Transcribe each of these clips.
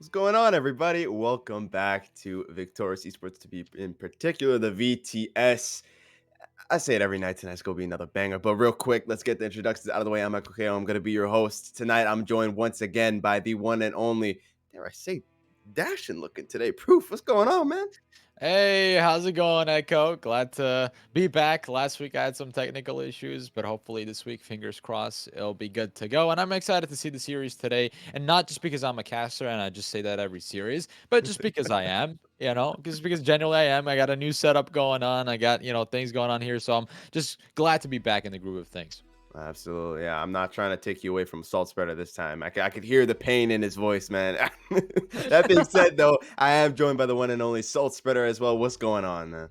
What's going on, everybody? Welcome back to Victoris Esports, to be in particular the VTS. I say it every night. Tonight's gonna be another banger. But real quick, let's get the introductions out of the way. I'm Michael Keo. I'm gonna be your host tonight. I'm joined once again by the one and only, dare I say, dashing looking today. Proof. What's going on, man? Hey, how's it going, Echo? Glad to be back. Last week I had some technical issues, but hopefully this week, fingers crossed, it'll be good to go. And I'm excited to see the series today. And not just because I'm a caster and I just say that every series, but just because I am, because genuinely I am. I got a new setup going on. I got, things going on here. So I'm just glad to be back in the groove of things. Absolutely. Yeah, I'm not trying to take you away from Salt Spreader this time. I could hear the pain in his voice, man. That being said, though, I am joined by the one and only Salt Spreader as well. What's going on, man?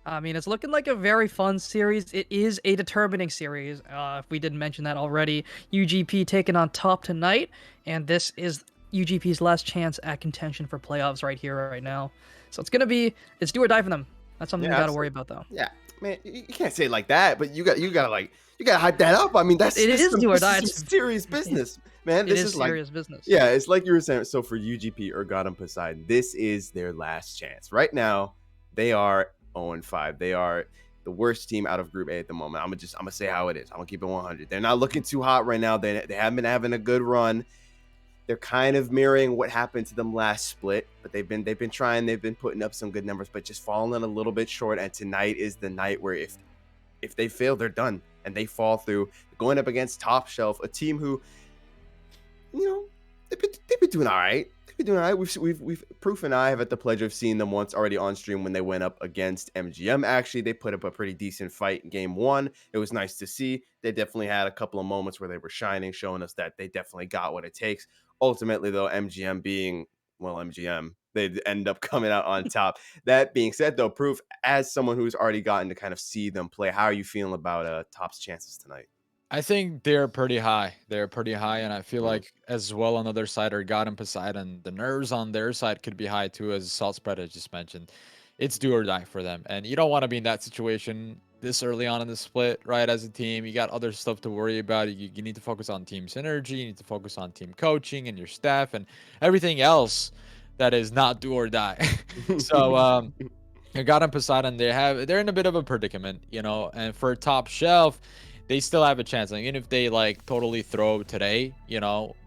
I mean, it's looking like a very fun series. It is a determining series. If we didn't mention that already, UGP taking on top tonight, and this is UGP's last chance at contention for playoffs right here, right now. So it's do or die for them. That's something Yeah, we got to worry absolutely. about, though. Yeah, man, you can't say it like that, but you gotta hype that up. I mean, that's It this is is some, do or this is die. some serious business, man. It This is is like, serious business. yeah, it's like you were saying. So for UGP or God and Poseidon, this is their last chance. Right now, they are 0-5. They are the worst team out of Group A at the moment. I'm gonna say how it is. I'm gonna keep it 100. They're not looking too hot right now. They haven't been having a good run. They're kind of mirroring what happened to them last split, but they've been trying, they've been putting up some good numbers, but just falling a little bit short. And tonight is the night where if they fail, they're done and they fall through. Going up against Top Shelf, a team who, you know, they've been doing all right. They've been doing all right. We've Proof and I have had the pleasure of seeing them once already on stream when they went up against MGM. Actually, they put up a pretty decent fight in game one. It was nice to see. They definitely had a couple of moments where they were shining, showing us that they definitely got what it takes. Ultimately, though, MGM being, well, MGM, they end up coming out on top. That being said, though, Proof, as someone who's already gotten to kind of see them play, how are you feeling about Top's chances tonight? I think they're pretty high. They're pretty high, and I feel Mm, like as well on the other side are God and Poseidon. The nerves on their side could be high too, as Salt Spread has just mentioned. It's do or die for them, and you don't want to be in that situation this early on in the split, right? As a team, you got other stuff to worry about. You need to focus on team synergy. You need to focus on team coaching and your staff and everything else that is not do or die. so, God and Poseidon, they're in a bit of a predicament, and for top shelf they still have a chance. Like, even if they like totally throw today,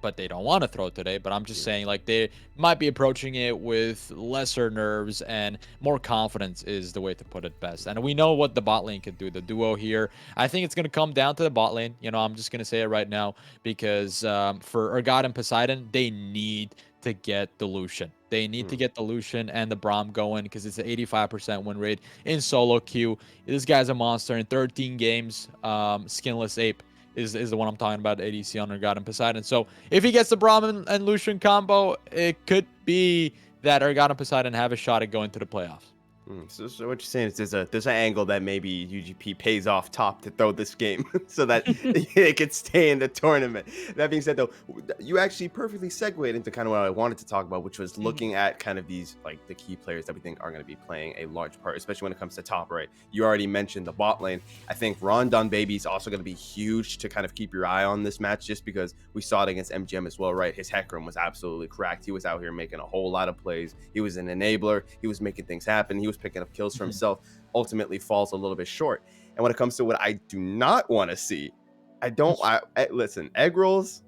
but they don't want to throw today. But I'm just yeah. saying, like, they might be approaching it with lesser nerves and more confidence is the way to put it best. And we know what the bot lane can do. The duo here, I think it's gonna come down to the bot lane. I'm just gonna say it right now because for Urgot and Poseidon, they need to get the Lucian. They need to Mm. get the Lucian and the Braum going because it's an 85% win rate in solo queue. This guy's a monster in 13 games. Skinless Ape is the one I'm talking about, ADC on Urgot and Poseidon. So if he gets the Braum and Lucian combo, it could be that Urgot and Poseidon have a shot at going to the playoffs. So what you're saying is there's an angle that maybe UGP pays off Top to throw this game so that it could stay in the tournament. That being said, though, you actually perfectly segued into kind of what I wanted to talk about, which was Mhm. looking at kind of these like the key players that we think are going to be playing a large part, especially when it comes to Top. Right? You already mentioned the bot lane. I think Rondon Baby is also going to be huge to kind of keep your eye on this match, just because we saw it against MGM as well. Right? His hack room was absolutely cracked. He was out here making a whole lot of plays. He was an enabler. He was making things happen. He was picking up kills for himself. Ultimately falls a little bit short. And when it comes to what I do not want to see, listen, egg rolls,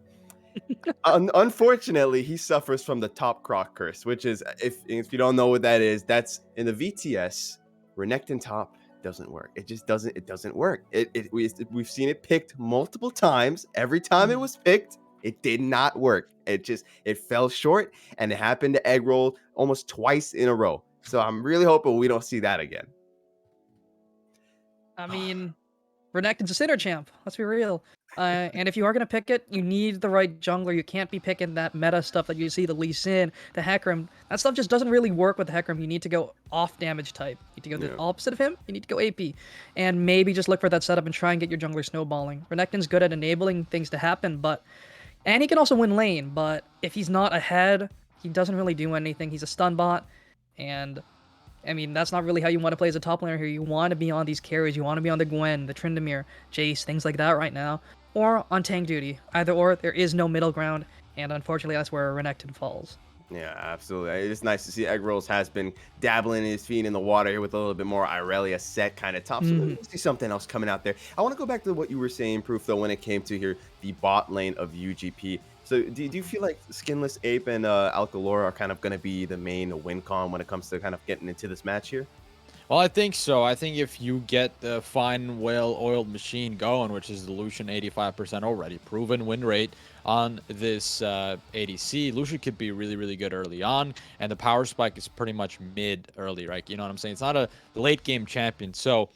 unfortunately, he suffers from the top croc curse, which is, if you don't know what that is, that's in the VTS. Renekton top doesn't work. It just doesn't. It doesn't work. We've seen it picked multiple times. Every time it Mhm. was picked, it did not work. It fell short, and it happened to egg roll almost twice in a row. So I'm really hoping we don't see that again. I mean, Renekton's a center champ. Let's be real. And if you are gonna pick it, you need the right jungler. You can't be picking that meta stuff that you see the Lee Sin, the Hecarim. That stuff just doesn't really work with the Hecarim. You need to go off damage type. You need to go the Yeah. opposite of him. You need to go AP, and maybe just look for that setup and try and get your jungler snowballing. Renekton's good at enabling things to happen, and he can also win lane. But if he's not ahead, he doesn't really do anything. He's a stun bot, and I mean, that's not really how you want to play as a top laner here. You want to be on these carries. You want to be on the Gwen, the Tryndamere, Jace, things like that right now. Or on tank duty. Either or, there is no middle ground. And unfortunately, that's where Renekton falls. Yeah, absolutely. It's nice to see Egg Rolls has been dabbling his feet in the water here with a little bit more Irelia set kind of top. So maybe Hmm. we'll see something else coming out there. I want to go back to what you were saying, Proof, though, when it came to here, the bot lane of UGP. So do you feel like Skinless Ape and Alcalora are kind of going to be the main win con when it comes to kind of getting into this match here? Well, I think so. I think if you get the fine, well-oiled machine going, which is the Lucian 85% already, proven win rate on this ADC, Lucian could be really, really good early on, and the power spike is pretty much mid early, right? You know what I'm saying? It's not a late game champion, so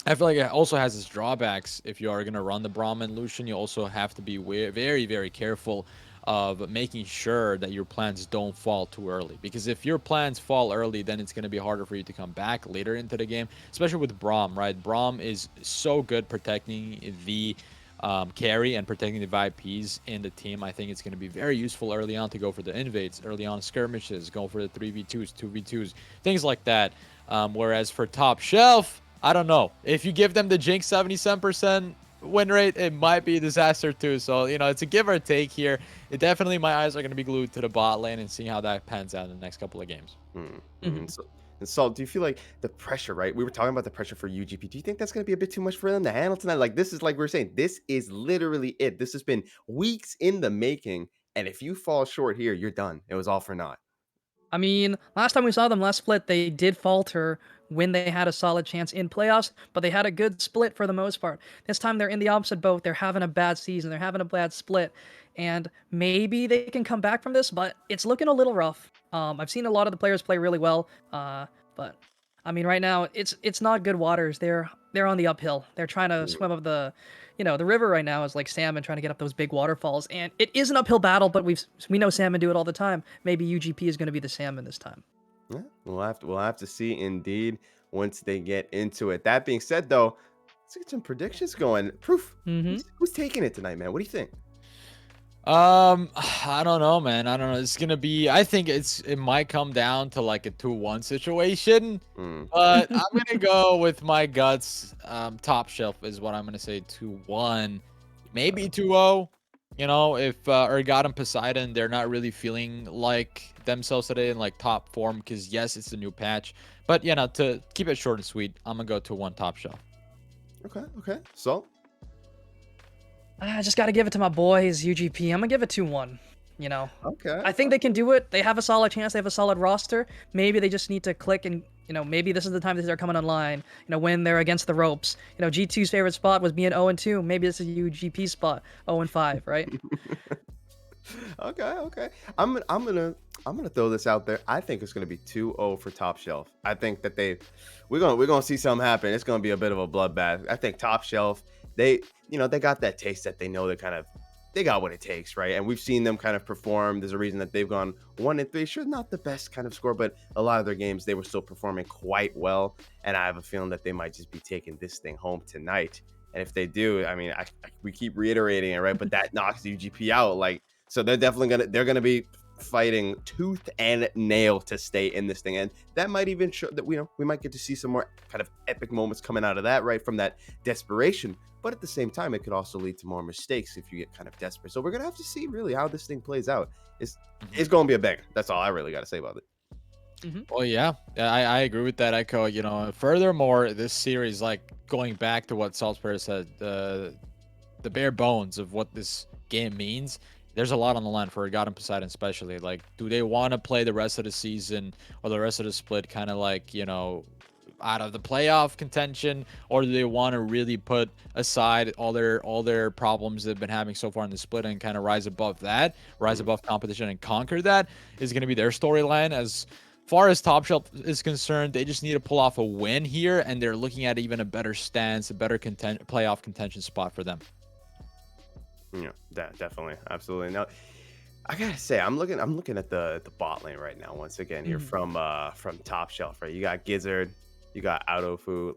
I feel like it also has its drawbacks. If you are going to run the Brahmin Lucian, you also have to be very, very careful of making sure that your plans don't fall too early. Because if your plans fall early, then it's going to be harder for you to come back later into the game, especially with Braum, right? Braum is so good protecting the carry and protecting the VIPs in the team. I think it's going to be very useful early on to go for the invades, early on skirmishes, go for the 3v2s, 2v2s, things like that. Whereas for top shelf, I don't know. If you give them the Jinx 77% win rate, it might be a disaster too. So, it's a give or take here. It definitely, my eyes are going to be glued to the bot lane and seeing how that pans out in the next couple of games. Mm-hmm. So do you feel like the pressure, right? We were talking about the pressure for UGP. Do you think that's going to be a bit too much for them to handle tonight? Like, this is like we are saying, this is literally it. This has been weeks in the making. And if you fall short here, you're done. It was all for naught. I mean, last time we saw them last split, they did falter when they had a solid chance in playoffs, but they had a good split for the most part. This time they're in the opposite boat. They're having a bad season. They're having a bad split, and maybe they can come back from this, but it's looking a little rough. I've seen a lot of the players play really well, but I mean, right now it's not good waters. They're on the uphill. They're trying to swim up the river right now is like salmon trying to get up those big waterfalls, and it is an uphill battle. But we know salmon do it all the time. Maybe UGP is going to be the salmon this time. Yeah, we'll have to see indeed once they get into it. That being said, though, let's get some predictions going. Proof, Hmm. who's taking it tonight, man? What do you think? I don't know, man. I don't know. It's gonna be. I think it might come down to like a 2-1 situation, Mm, but I'm gonna go with my guts. Top shelf is what I'm gonna say. 2-1, maybe 2-0. If Urgot and Poseidon, they're not really feeling like themselves today in like top form, because yes, it's a new patch, but to keep it short and sweet, I'm gonna go to 1 top shelf. okay. So, I just got to give it to my boys, UGP. I'm gonna give it 2-1. You know, okay. I think they can do it. They have a solid chance. They have a solid roster. Maybe they just need to click and maybe this is the time that they're coming online. When they're against the ropes. G2's favorite spot was being 0-2. Maybe this is UGP spot 0-5, right? Okay. I'm gonna throw this out there. I think it's gonna be 2-0 for Top Shelf. I think that we're gonna see something happen. It's gonna be a bit of a bloodbath. I think Top Shelf, they got that taste that they know they got what it takes, right? And we've seen them kind of perform. There's a reason that they've gone 1-3. Sure, not the best kind of score, but a lot of their games they were still performing quite well. And I have a feeling that they might just be taking this thing home tonight. And if they do, I mean, we keep reiterating it, right? But that knocks UGP out. Like, so they're gonna be fighting tooth and nail to stay in this thing, and that might even show that we might get to see some more kind of epic moments coming out of that, right, from that desperation. But at the same time, it could also lead to more mistakes if you get kind of desperate. So we're gonna have to see really how this thing plays out. It's gonna be a banger. That's all I really got to say about it. Well, yeah, I agree with that, Echo. Furthermore, this series, like going back to what Salzburg said, the bare bones of what this game means. There's a lot on the line for God and Poseidon, especially. Like, do they want to play the rest of the season or the rest of the split kind of like, out of the playoff contention, or do they want to really put aside all their problems they've been having so far in the split and kind of rise above that, rise above competition and conquer that? Is going to be their storyline. As far as Top Shelf is concerned, they just need to pull off a win here, and they're looking at even a better stance, a better playoff contention spot for them. Yeah, definitely, absolutely. Now, I gotta say, I'm looking at the bot lane right now once again here Mhm. from Top Shelf, right? You got Gizzard, you got Autofu.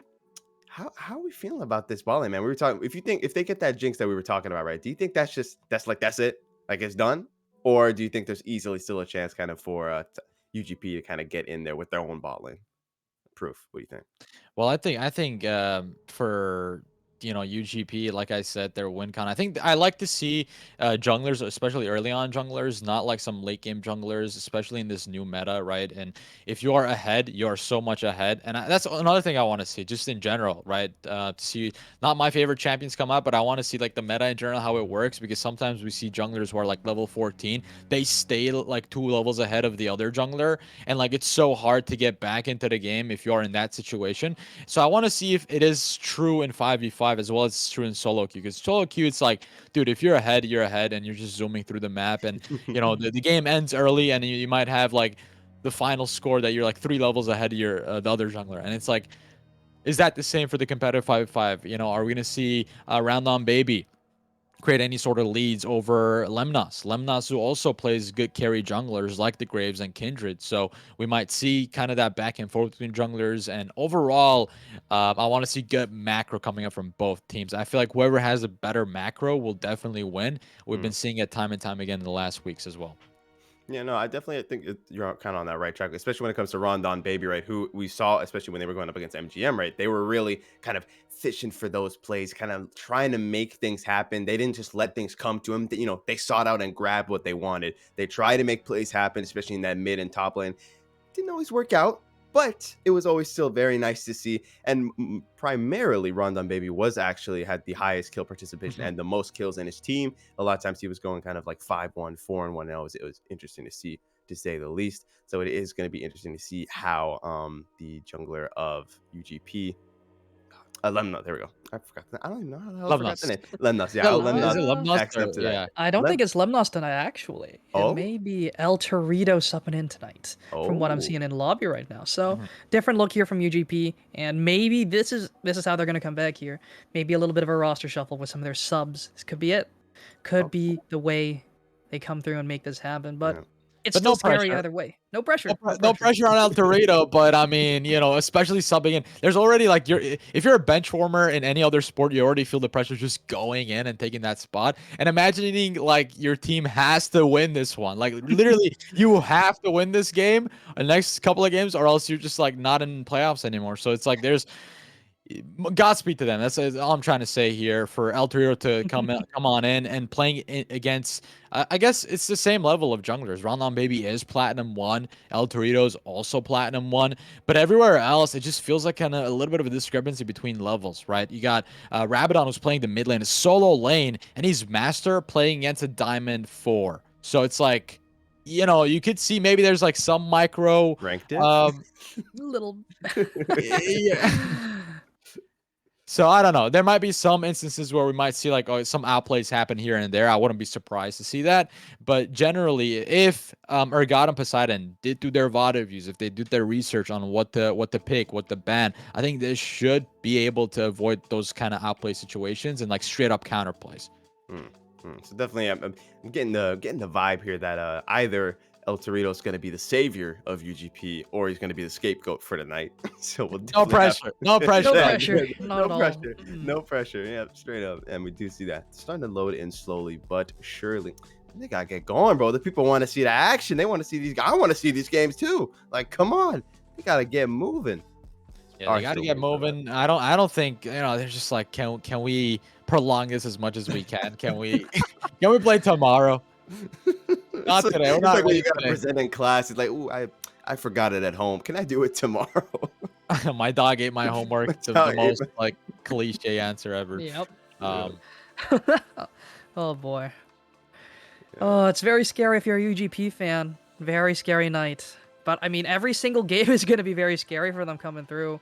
How are we feeling about this bot lane, man? We were talking. If they get that Jinx that we were talking about, right? Do you think that's it, like it's done, or do you think there's easily still a chance, kind of for UGP to kind of get in there with their own bot lane? Proof. What do you think? Well, I think for UGP, like I said, their win con. I think I like to see junglers, especially early on junglers, not like some late game junglers, especially in this new meta, right? And if you are ahead, you are so much ahead. And that's another thing I want to see, just in general, right? To see not my favorite champions come out, but I want to see like the meta in general, how it works, because sometimes we see junglers who are like level 14, they stay like 2 levels ahead of the other jungler, and like it's so hard to get back into the game if you are in that situation. So I want to see if it is true in 5v5 as well as it's true in solo queue. Because solo queue, it's like, dude, if you're ahead, you're ahead, and you're just zooming through the map, and the game ends early, and you might have like the final score that you're like 3 levels ahead of your the other jungler, and it's like, is that the same for the competitive 5v5? Are we gonna see Round On Baby create any sort of leads over Lemnos? Lemnos, who also plays good carry junglers like the Graves and Kindred. So we might see kind of that back and forth between junglers. And overall, I want to see good macro coming up from both teams. I feel like whoever has a better macro will definitely win. We've been seeing it time and time again in the last weeks as well. Yeah, no, I definitely think you're kind of on that right track, especially when it comes to Rondon Baby, right? Who we saw, especially when they were going up against MGM, right? They were really kind of fishing for those plays, kind of trying to make things happen. They didn't just let things come to them. They sought out and grabbed what they wanted. They tried to make plays happen, especially in that mid and top lane. Didn't always work out, but it was always still very nice to see. And primarily, Rondon Baby had the highest kill participation and the most kills in his team. A lot of times he was going kind of like 5-1, 4-1. And it was interesting to see, to say the least. So it is going to be interesting to see how the jungler of UGP, Lemnos, there we go. I forgot. I don't even know how the hell I forgot the Lemnos. name. Lemnos, yeah. Is How it Lemnos Lemnos? acts up to that. Yeah. I don't Lem- think it's Lemnos tonight, actually. It Oh, may be El Torito supping in tonight, from what I'm oh, seeing in lobby right now. So Mhm. different look here from UGP, and maybe this is how they're gonna come back here. Maybe a little bit of a roster shuffle with some of their subs. This could be it. Could oh, be the way they come through and make this happen. But yeah. it's But still no scary pressure. either way. No pressure. No No pressure. pressure on El Torito, but I mean, especially subbing in. There's already like if you're a bench warmer in any other sport, you already feel the pressure just going in and taking that spot. And imagining like your team has to win this one, like literally you have to win this game, the next couple of games, or else you're just like not in playoffs anymore. So it's like there's Godspeed to them. That's all I'm trying to say here. For El Torito to come on in and playing against, I guess it's the same level of junglers. Rondon Baby is Platinum 1. El Torito's also Platinum 1. But everywhere else, it just feels like kind of a little bit of a discrepancy between levels, right? You got Rabadon, who's playing the mid lane, a solo lane, and he's Master playing against a Diamond 4. So it's like, you could see maybe there's like some micro. Ranked it. Little. Yeah. So I don't know. There might be some instances where we might see like some outplays happen here and there. I wouldn't be surprised to see that. But generally, if Urgot and Poseidon did do their VOD reviews, if they did their research on what to pick, what to ban, I think they should be able to avoid those kind of outplay situations and like straight up counterplays. So definitely, I'm getting the vibe here that either El Torito's going to be the savior of UGP or he's going to be the scapegoat for the night. So we'll No definitely have pressure. No pressure. No Yeah, pressure. yeah, Not no at all. pressure, no pressure. Yeah, straight up. And we do see that it's starting to load in slowly but surely. They gotta get going, bro. The people want to see the action. They want to see these. I want to see these games too. Like, come on, we gotta get moving. Yeah, they got to get moving. I don't think they're just like, can we prolong this as much as we can? Can we can we play tomorrow? Not today. We're It's not like when ready you gotta today. present in class. It's like, ooh, I forgot it at home. Can I do it tomorrow? My dog ate my homework. My The dog ate most like cliche answer ever. Yep. Um, Oh boy. Oh, it's very scary if you're a UGP fan. Very scary night. But I mean, every single game is going to be very scary for them coming through,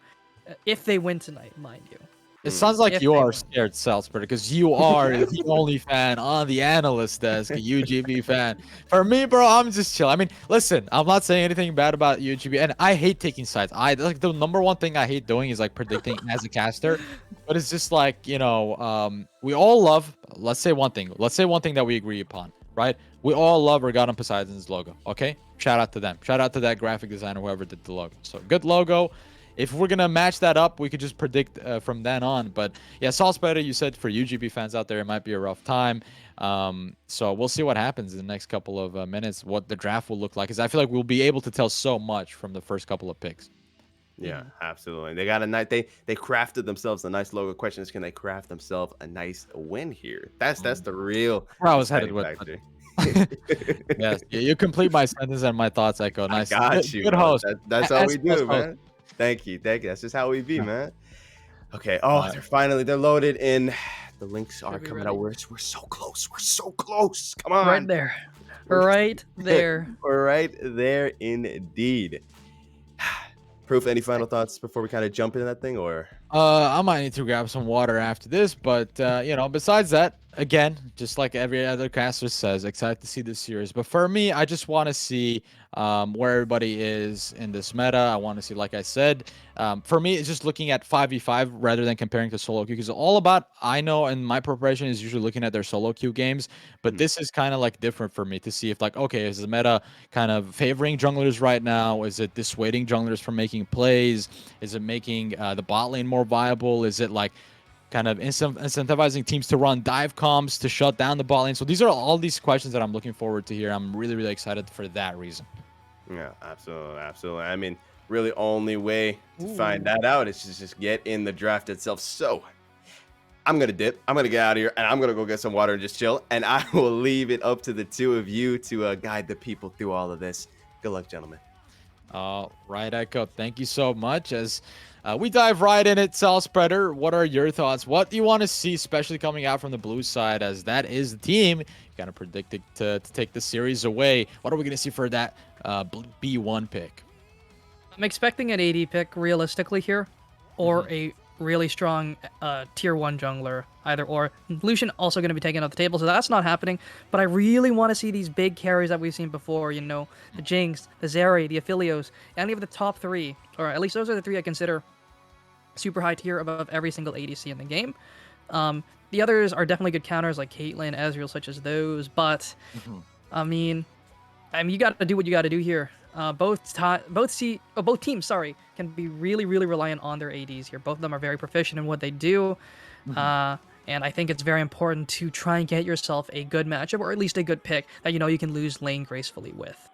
if they win tonight, mind you. it sounds like If you they are win. scared, Salzburg, because you are the only fan on the analyst desk, a UGB fan. For me, bro, I'm just chill. I mean, listen, I'm not saying anything bad about UGB, and I hate taking sides. I like the number one thing I hate doing is like predicting as a caster. But it's just like, we all love. Let's say one thing. Let's say one thing that we agree upon, right? We all love Regatta Poseidon's logo. Okay, shout out to them. Shout out to that graphic designer, whoever did the logo. So good logo. If we're gonna match that up, we could just predict from then on. But yeah, Salzburg, you said for UGB fans out there, it might be a rough time. So we'll see what happens in the next couple of minutes, what the draft will look like. Because I feel like we'll be able to tell so much from the first couple of picks. Yeah, Mhm. absolutely. They got a nice they crafted themselves a nice logo. Question is, can they craft themselves a nice win here? That's Mm. the real Where I was headed deciding with, but factor. yes, you complete my sentence and my thoughts echo. I Nice, got you, good bro. host, That's how we S plus do, host. man. Thank you, thank you. That's just how we be, Yeah. man. Okay. Oh, they're loaded in. The links are Should be coming out. ready. We're so close. We're so close. Come Right on. there. We're Right there. we're right there indeed. Proof, any final thoughts before we kind of jump into that thing, or I might need to grab some water after this, but besides that, again, just like every other caster says, excited to see this series. But for me, I just want to see where everybody is in this meta. I want to see, like I said, for me, it's just looking at 5v5 rather than comparing to solo queue because all about I know and my preparation is usually looking at their solo queue games, but Mhm. this is kind of like different for me to see if like okay, is the meta kind of favoring junglers right now? Is it dissuading junglers from making plays? Is it making the bot lane more viable? Is it like kind of incentivizing teams to run dive comms to shut down the bot lane? So these are all these questions that I'm looking forward to here. I'm really, really excited for that reason. Yeah, absolutely, absolutely. I mean, really, only way to find Ooh. that out is to just get in the draft itself. So I'm gonna dip. I'm gonna get out of here, and I'm gonna go get some water and just chill. And I will leave it up to the two of you to guide the people through all of this. Good luck, gentlemen. All right, Echo. Thank you so much. As we dive right in it, Cell Spreader, what are your thoughts? What do you want to see, especially coming out from the blue side, as that is the team you kind of predicted to take the series away? What are we going to see for that B1 pick? I'm expecting an AD pick realistically here, Mhm. or a really strong tier 1 jungler, either or. Lucian also going to be taken off the table, so that's not happening. But I really want to see these big carries that we've seen before, the Jinx, the Zeri, the Aphelios, any of the top three, or at least those are the three I consider super high tier above every single ADC in the game. The others are definitely good counters like Caitlyn, Ezreal, such as those, but Mhm. I mean, you got to do what you got to do here. Both teams, sorry, can be really, really reliant on their ADs here. Both of them are very proficient in what they do, Mhm. uh, and I think it's very important to try and get yourself a good matchup, or at least a good pick that you can lose lane gracefully with.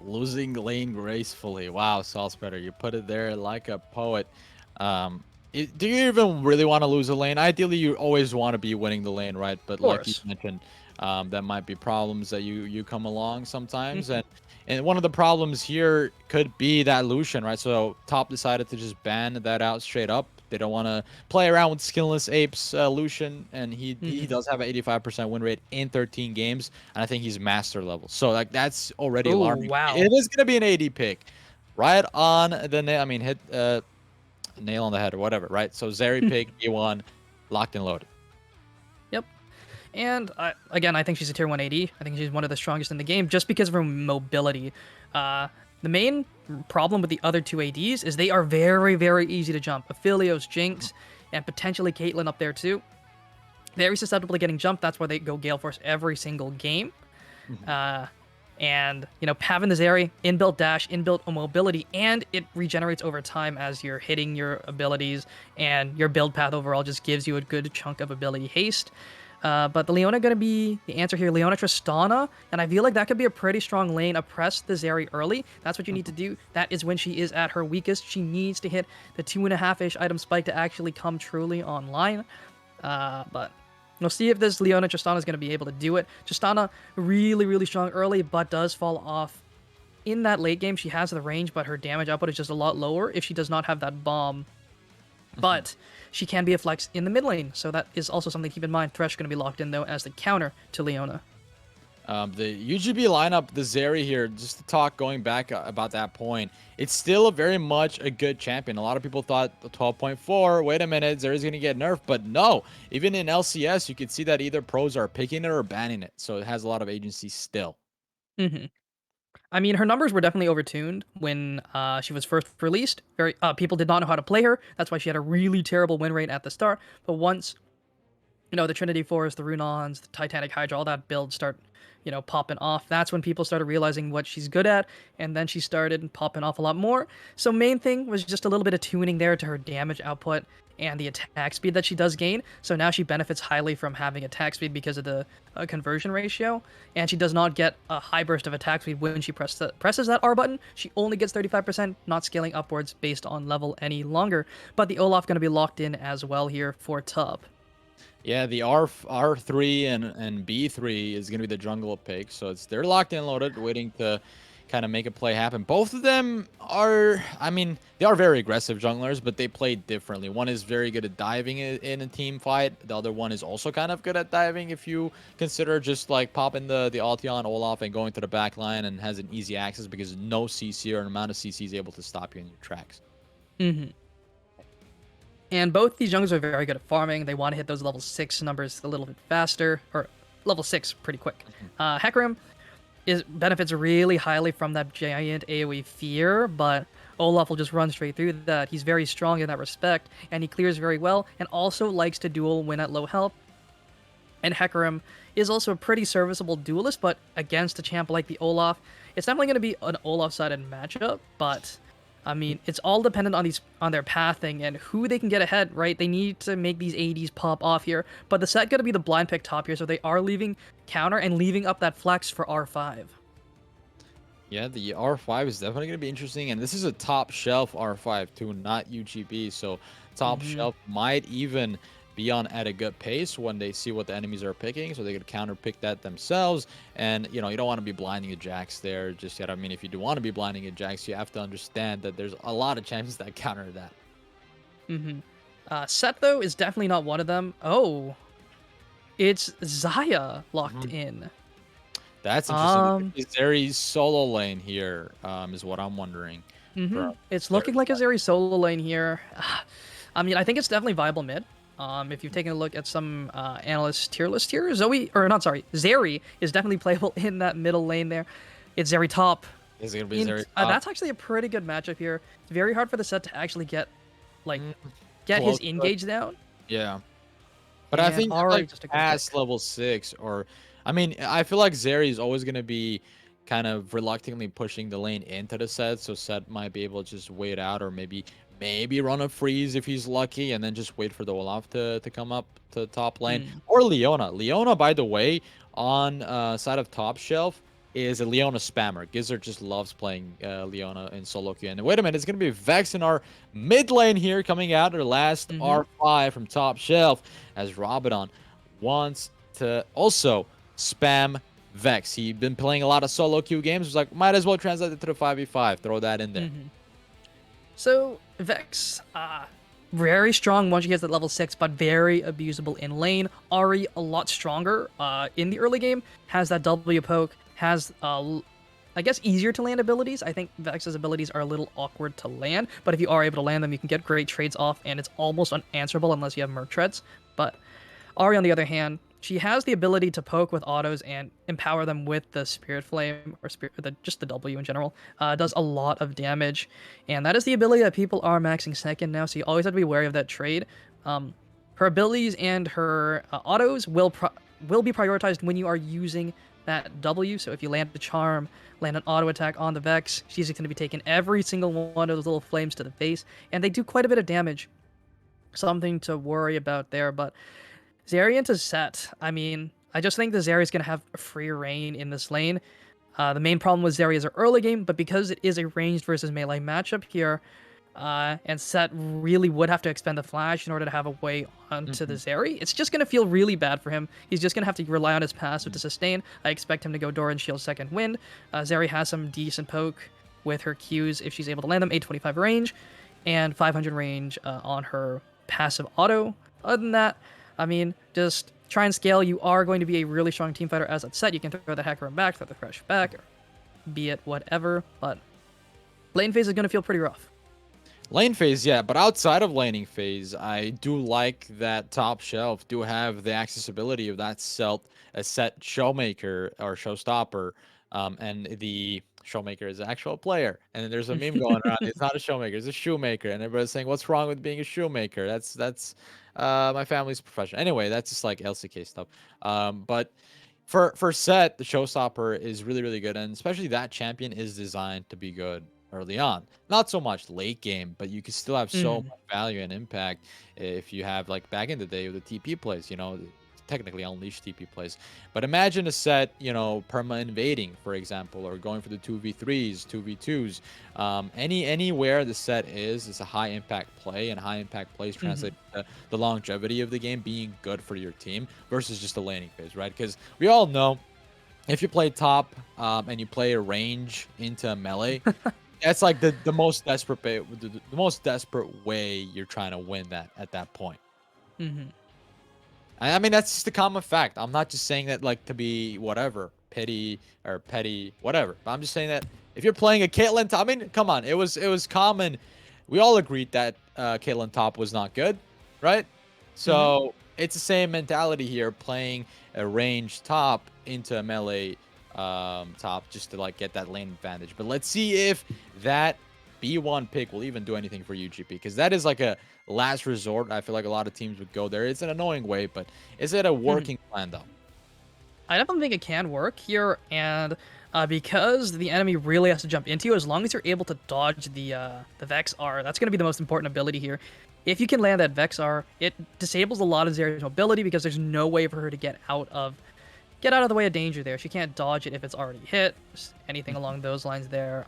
Losing lane gracefully. Wow, Spreader, you put it there like a poet. Um, do you even really want to lose a lane? Ideally, you always want to be winning the lane, right? But Of like you course. mentioned, that might be problems that you come along sometimes, Mhm. and one of the problems here could be that Lucian, right? So top decided to just ban that out straight up. They don't want to play around with skinless apes, Lucian, and he Mhm. does have an 85% win rate in 13 games, and I think he's master level. So like that's already Oh alarming. wow. It is gonna be an AD pick, right on the nail. I mean, hit nail on the head or whatever, right? So Zeri pick E1, locked and loaded. Yep. And again, I think she's a tier 1 AD. I think she's one of the strongest in the game just because of her mobility. The main problem with the other two ADs is they are very, very easy to jump. Aphelios, Jinx, and potentially Caitlyn up there too. Very susceptible to getting jumped. That's why they go Gale Force every single game. Mhm. Uh, and having this area inbuilt dash, inbuilt mobility, and it regenerates over time as you're hitting your abilities, and your build path overall just gives you a good chunk of ability haste. But the Leona gonna be the answer here. Leona Tristana, and I feel like that could be a pretty strong lane. Oppress the Zeri early. That's what you need to Mhm. do. That is when she is at her weakest. She needs to hit the 2.5-ish item spike to actually come truly online. But we'll see if this Leona Tristana is going to be able to do it. Tristana really, really strong early, but does fall off in that late game. She has the range, but her damage output is just a lot lower if she does not have that bomb. Mhm. But she can be a flex in the mid lane, so that is also something to keep in mind. Thresh going to be locked in though as the counter to Leona. The UGB lineup, the Zeri here, just to talk going back about that point, it's still a very much a good champion. A lot of people thought the 12.4, wait a minute, Zeri's going to get nerfed, but no. Even in LCS, you can see that either pros are picking it or banning it. So it has a lot of agency still. Hmm. I mean, her numbers were definitely overtuned when she was first released. Very people did not know how to play her. That's why she had a really terrible win rate at the start. But once the Trinity Force, the Runons, the Titanic Hydra, all that build start, popping off. That's when people started realizing what she's good at, and then she started popping off a lot more. So main thing was just a little bit of tuning there to her damage output and the attack speed that she does gain. So now she benefits highly from having attack speed because of the conversion ratio, and she does not get a high burst of attack speed when she presses that R button. She only gets 35%, not scaling upwards based on level any longer. But the Olaf going to be locked in as well here for top. Yeah, the R3 and B3 is gonna be the jungle pick, so they're locked and loaded, waiting to kind of make a play happen. Both of them are, I mean, they are very aggressive junglers, but they play differently. One is very good at diving in a team fight. The other one is also kind of good at diving if you consider just like popping the ulti on Olaf and going to the back line, and has an easy access because no CC or an amount of CC is able to stop you in your tracks. Mm-hmm. And both these junglers are very good at farming. They want to hit those level 6 numbers a little bit faster, or level 6 pretty quick. Hecarim benefits really highly from that giant AoE fear, but Olaf will just run straight through that. He's very strong in that respect, and he clears very well, and also likes to duel when at low health. And Hecarim is also a pretty serviceable duelist, but against a champ like the Olaf, it's definitely going to be an Olaf-sided matchup, but I mean, it's all dependent on their pathing and who they can get ahead, right? They need to make these ADs pop off here, but the set going to be the blind pick top here, so they are leaving counter and leaving up that flex for R5. Yeah, the R5 is definitely going to be interesting, and this is a top shelf R5 too, not UGP, so top shelf might even be on at a good pace when they see what the enemies are picking, so they could counter pick that themselves. And you don't want to be blinding the Jax there just yet. I mean, if you do want to be blinding a Jax, you have to understand that there's a lot of chances that counter that. Set though is definitely not one of them. Oh, it's Xayah locked in. That's interesting. Is Zeri's solo lane here? Is what I'm wondering. It's looking like a Zeri solo lane here. I mean, I think it's definitely viable mid. If you've taken a look at some analyst tier list here, Zeri is definitely playable in that middle lane there. It's Zeri top. Is it gonna be Zeri top? That's actually a pretty good matchup here. It's very hard for the set to actually get his engage down. Yeah, but I think like just past level 6, or I mean, I feel like Zeri is always gonna be kind of reluctantly pushing the lane into the set, so set might be able to just wait out, or maybe run a freeze if he's lucky, and then just wait for the Olaf to come up to the top lane. Or Leona. Leona, by the way, on side of top shelf, is a Leona spammer. Gizzard just loves playing Leona in solo queue. And wait a minute, it's going to be Vex in our mid lane here, coming out, our last R5 from top shelf, as Rabadon wants to also spam Vex. He's been playing a lot of solo queue games. It's like, might as well translate it to the 5v5. Throw that in there. So, Vex, very strong once she gets at level 6, but very abusable in lane. Ahri, a lot stronger in the early game, has that W poke, has, I guess, easier to land abilities. I think Vex's abilities are a little awkward to land, but if you are able to land them, you can get great trades off, and it's almost unanswerable unless you have Merc Treads. But Ahri, on the other hand, she has the ability to poke with autos and empower them with the Spirit Flame, or just the W in general. Does a lot of damage, and that is the ability that people are maxing second now, so you always have to be wary of that trade. Her abilities and her autos will be prioritized when you are using that W, so if you land the Charm, land an auto attack on the Vex, she's going to be taking every single one of those little flames to the face, and they do quite a bit of damage. Something to worry about there, but Zeri into set. I mean, I just think the Zeri is going to have a free reign in this lane. The main problem with Zeri is her early game, but because it is a ranged versus melee matchup here, and Set really would have to expend the flash in order to have a way onto the Zeri, it's just going to feel really bad for him. He's just going to have to rely on his passive to sustain. I expect him to go Doran Shield second wind. Zeri has some decent poke with her Qs if she's able to land them, 825 range, and 500 range on her passive auto. Other than that, I mean, just try and scale. You are going to be a really strong team fighter as that set. You can throw the Hecarim back, throw the Thresh back, or be it whatever, but lane phase is going to feel pretty rough. Lane phase, yeah, but outside of laning phase, I do like that top shelf do have the accessibility of that set Showmaker or Showstopper, and the Showmaker is an actual player. And there's a meme going around. It's not a Showmaker, it's a Shoemaker, and everybody's saying, "What's wrong with being a Shoemaker?" That's My family's professional. Anyway, that's just like LCK stuff. But for set, the showstopper is really really good, and especially that champion is designed to be good early on. Not so much late game, but you can still have so Mhm. much value and impact if you have like back in the day with the TP plays. Technically unleash TP plays. But imagine a set, perma invading, for example, or going for the 2v3s, 2v2s. Anywhere the set is a high impact play, and high impact plays translate Mhm. to the longevity of the game being good for your team versus just a laning phase, right? Because we all know if you play top and you play a range into melee, that's like the most desperate the most desperate way you're trying to win that at that point. Mhm. I mean, that's just a common fact. I'm not just saying that like to be whatever, pity or petty, whatever. But I'm just saying that if you're playing a Caitlyn top, I mean, come on, it was common. We all agreed that Caitlyn top was not good, right? Mhm. So it's the same mentality here, playing a range top into a melee top just to like get that lane advantage. But let's see if that B1 pick will even do anything for UGP, because that is like a last resort. I feel like a lot of teams would go there. It's an annoying way, but is it a Mhm. working plan though? I definitely think it can work here, and because the enemy really has to jump into you, as long as you're able to dodge the Vex R, that's going to be the most important ability here. If you can land that Vex R, it disables a lot of Zarya's mobility because there's no way for her to get out of the way of danger there. She can't dodge it if it's already hit. Anything along those lines there.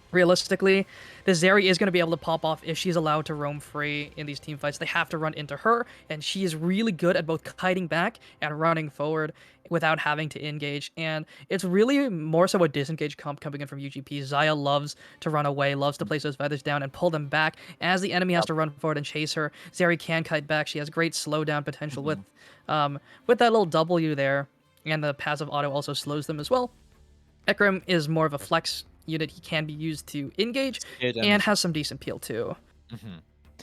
Realistically, the Zeri is going to be able to pop off if she's allowed to roam free in these team fights. They have to run into her, and she is really good at both kiting back and running forward without having to engage. And it's really more so a disengage comp coming in from UGP. Xayah loves to run away, loves to place those feathers down and pull them back as the enemy has to run forward and chase her. Zeri can kite back. She has great slowdown potential Mhm. with that little W there, and the passive auto also slows them as well. Ekram is more of a flex unit. He can be used to engage Engage and enemies. has some decent peel too. Mhm.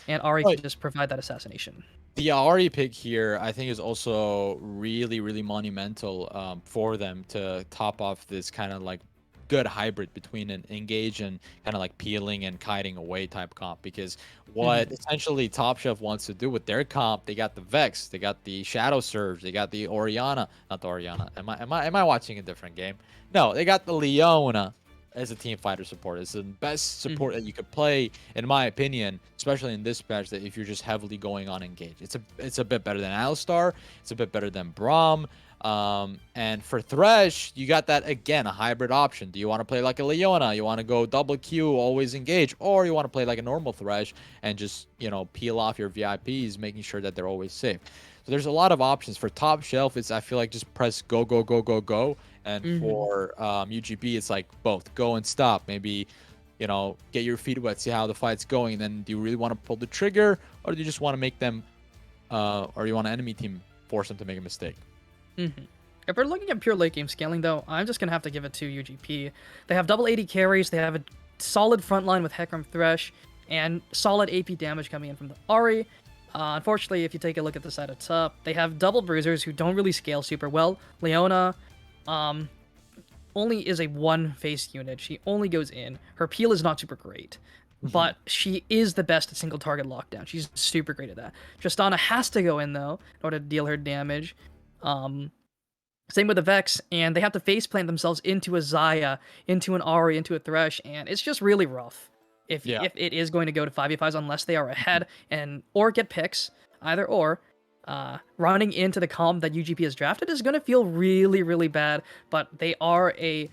And Ari Right. can just provide that assassination. The Ahri pick here, I think, is also really, really monumental for them to top off this kind of like good hybrid between an engage and kind of like peeling and kiting away type comp. Because what Hmm. essentially Top Chef wants to do with their comp, they got the Vex, they got the Shadow Surge, they got the Oriana, not the Oriana. Am I watching a different game? No, they got the Leona as a team fighter support. It's the best Hmm. support that you could play, in my opinion, especially in this patch. That if you're just heavily going on engage, it's a bit better than Alistar. It's a bit better than Braum. And for Thresh, you got that again, a hybrid option. Do you want to play like a Leona? You want to go double Q, always engage, or you want to play like a normal Thresh and just peel off your VIPs, making sure that they're always safe. So there's a lot of options for top shelf. It's I feel like just press go go go go go, and Hmm. for UGP, it's like both go and stop. Maybe, get your feet wet, see how the fight's going. And then do you really want to pull the trigger, or do you just want to make them, or you want an enemy team force them to make a mistake? Hmm. If we're looking at pure late game scaling, though, I'm just gonna have to give it to UGP. They have double 80 carries. They have a solid front line with Hecarim Thresh and solid AP damage coming in from the Ahri. Unfortunately, if you take a look at the side of top, they have double bruisers who don't really scale super well. Leona, um, only is a one face unit. She only goes in. Her peel is not super great, Mhm. but she is the best at single target lockdown. She's super great at that. Tristana has to go in though in order to deal her damage. Um, Same with the Vex, and they have to faceplant themselves into a Xayah, into an Ahri, into a Thresh, and it's just really rough. Yeah. If it is going to go to 5v5s unless they are ahead and or get picks, either or, running into the comp that UGP has drafted is going to feel really, really bad, but they are a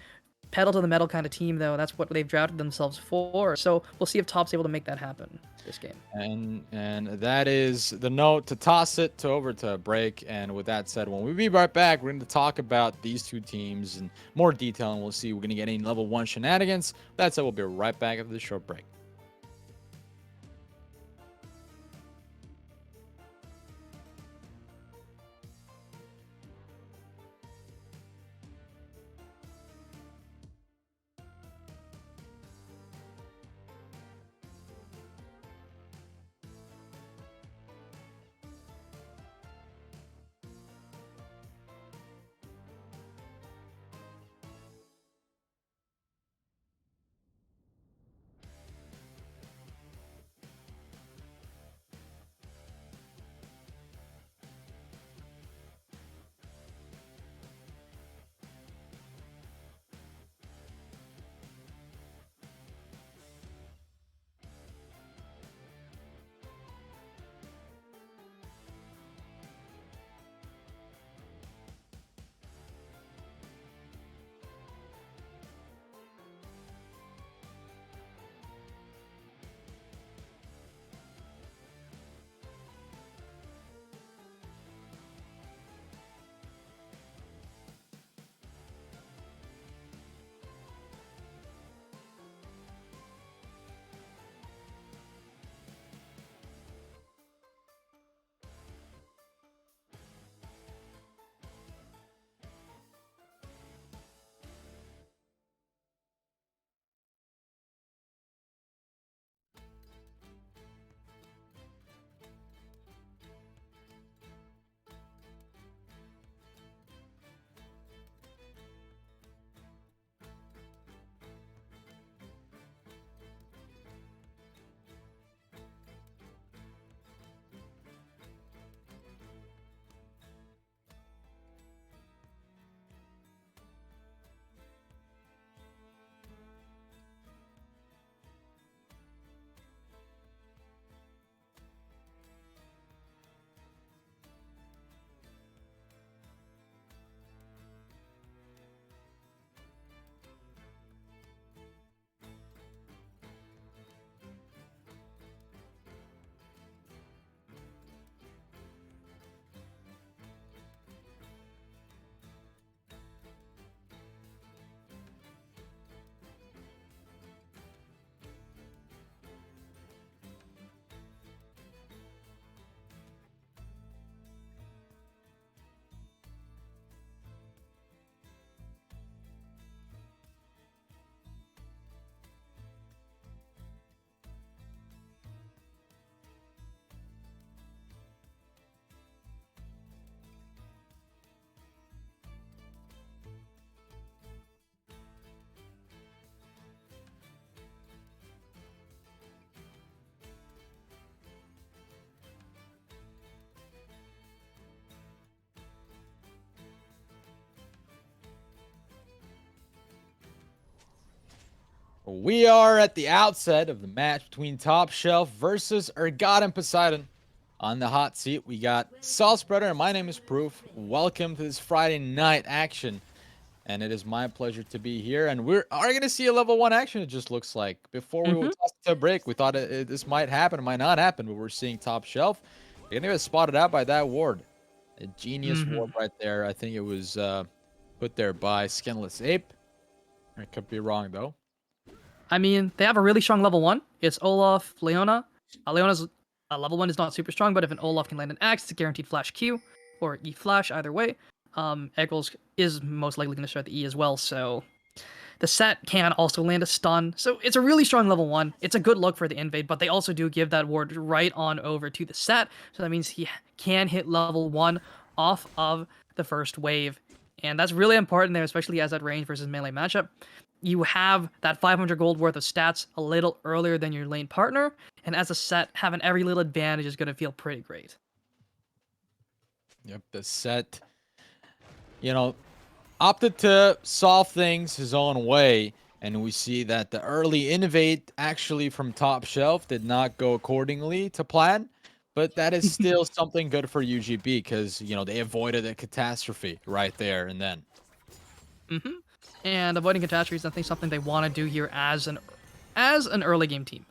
pedal to the metal kind of team, though. That's what they've drafted themselves for. So we'll see if Top's able to make that happen this game. And that is the note to toss it to over to break. And with that said, when we be right back, we're going to talk about these two teams in more detail, and we'll see we're going to get any level 1 shenanigans. That said, we'll be right back after this short break. We are at the outset of the match between Top Shelf versus Urgot and Poseidon. On the hot seat, we got Salt Spreader, and my name is Proof. Welcome to this Friday night action. And it is my pleasure to be here. And we are going to see a level 1 action, it just looks like. Before we will Hmm. toss it to a break, we thought this might happen, it might not happen, but we're seeing Top Shelf. They're going to get spotted out by that ward. A genius ward right there. I think it was put there by Skinless Ape. I could be wrong, though. I mean, they have a really strong level 1. It's Olaf, Leona. Leona's level 1 is not super strong, but if an Olaf can land an axe, it's a guaranteed flash Q, or E flash, either way. Eggles is most likely going to start the E as well, so the set can also land a stun. So it's a really strong level 1. It's a good look for the invade, but they also do give that ward right on over to the set, so that means he can hit level 1 off of the first wave. And that's really important there, especially as that range versus melee matchup. You have that 500 gold worth of stats a little earlier than your lane partner, and as a set, having every little advantage is going to feel pretty great. Yep, the set, opted to solve things his own way. And we see that the early innovate actually from Top Shelf did not go accordingly to plan. But that is still something good for UGP because, they avoided a catastrophe right there and then. Hmm. And avoiding catastrophes, I think, something they want to do here as an early game team,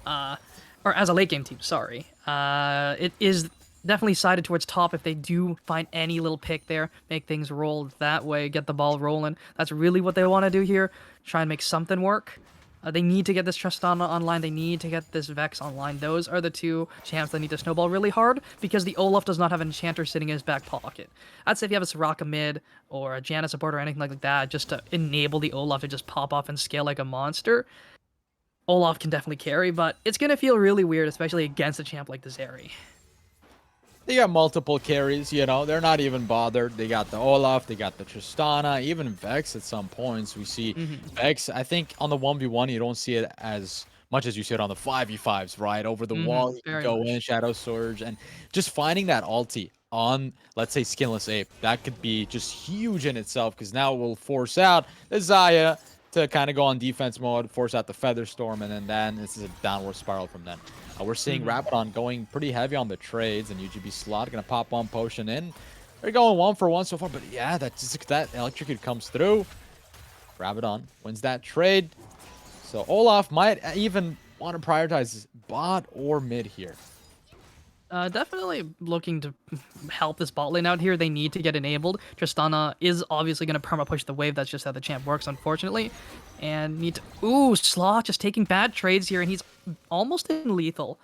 or as a late game team. Sorry, it is definitely sided towards top if they do find any little pick there, make things roll that way, get the ball rolling. That's really what they want to do here. Try and make something work. They need to get this Tristana online. They need to get this Vex online. Those are the two champs that need to snowball really hard because the Olaf does not have an Enchanter sitting in his back pocket. I'd say if you have a Soraka mid or a Janna support or anything like that, just to enable the Olaf to just pop off and scale like a monster, Olaf can definitely carry, but it's going to feel really weird, especially against a champ like the Zeri. They got multiple carries, they're not even bothered. They got the Olaf, they got the Tristana, even Vex at some points. We see Vex, I think on the 1v1, you don't see it as much as you see it on the 5v5s, right? Over the wall, you can Very go much. in, Shadow Surge, and just finding that ulti on, let's say, Skinless Ape, that could be just huge in itself because now it will force out the Xayah to kind of go on defense mode, force out the Feather Storm, and then this is a downward spiral from then. We're seeing Rabadon going pretty heavy on the trades, and UGB slot going to pop one potion in. They're going 1 for 1 so far, but yeah, that electrocute comes through. Rabadon wins that trade. So Olaf might even want to prioritize bot or mid here. Definitely looking to help this bot lane out here. They need to get enabled. Tristana is obviously going to perma push the wave. That's just how the champ works, unfortunately. And need to... Ooh, Slaw just taking bad trades here, and he's almost in lethal.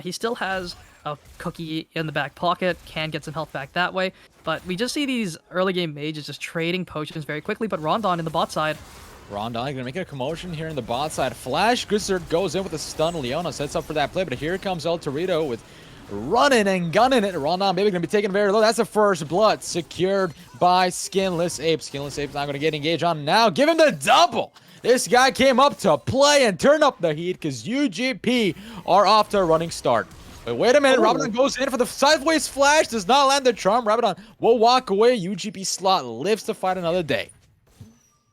He still has a cookie in the back pocket, can get some health back that way. But we just see these early game mages just trading potions very quickly. But Rondon in the bot side. Rondon going to make a commotion here in the bot side. Flash Grisser goes in with a stun. Leona sets up for that play, but here comes El Torito with running and gunning it. Rondon maybe going to be taken very low. That's the first blood secured by Skinless Ape. Skinless Ape's not going to get engaged on now. Give him the double. This guy came up to play and turn up the heat because UGP are off to a running start. But wait a minute. Rabadon goes in for the sideways flash. Does not land the charm. Rabadon will walk away. UGP slot lives to fight another day.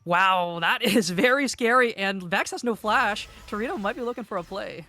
Wow, that is very scary. And Vex has no flash. Torito might be looking for a play.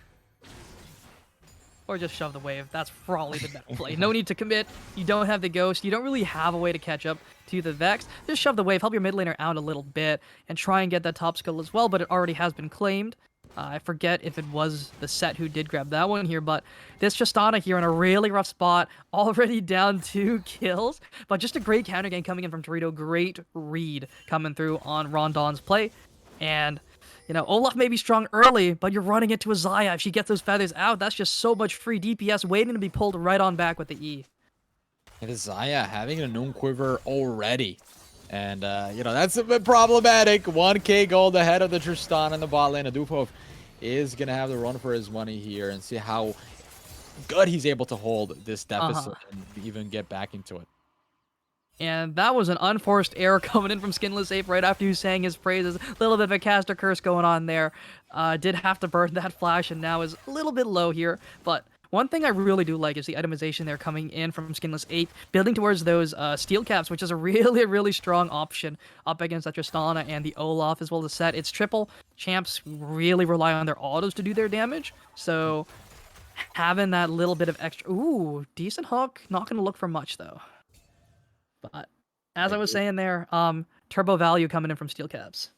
Or just shove the wave. That's probably the better play. No need to commit. You don't have the ghost. You don't really have a way to catch up to the Vex. Just shove the wave. Help your mid laner out a little bit. And try and get that top skill as well. But it already has been claimed. I forget if it was the set who did grab that one here. But this Tristana here in a really rough spot. Already down 2 kills. But just a great counter game coming in from Torito. Great read coming through on Rondon's play. And... Olaf may be strong early, but you're running into a Xayah. If she gets those feathers out, that's just so much free DPS waiting to be pulled right on back with the E. It is Xayah having a Noon Quiver already. And, that's a bit problematic. 1k gold ahead of the Tristan in the bot lane. Adufov is going to have to run for his money here and see how good he's able to hold this deficit and even get back into it. And that was an unforced error coming in from Skinless Ape right after he sang his praises. A little bit of a caster curse going on there. Did have to burn that flash and now is a little bit low here. But One thing I really do like is the itemization they're coming in from Skinless 8, building towards those steel caps, which is a really strong option up against that Tristana and the Olaf as well as Set. It's triple. Champs really rely on their autos to do their damage, so having that little bit of extra... Ooh, decent hook. Not going to look for much, though. But as I was saying there, turbo value coming in from steel caps.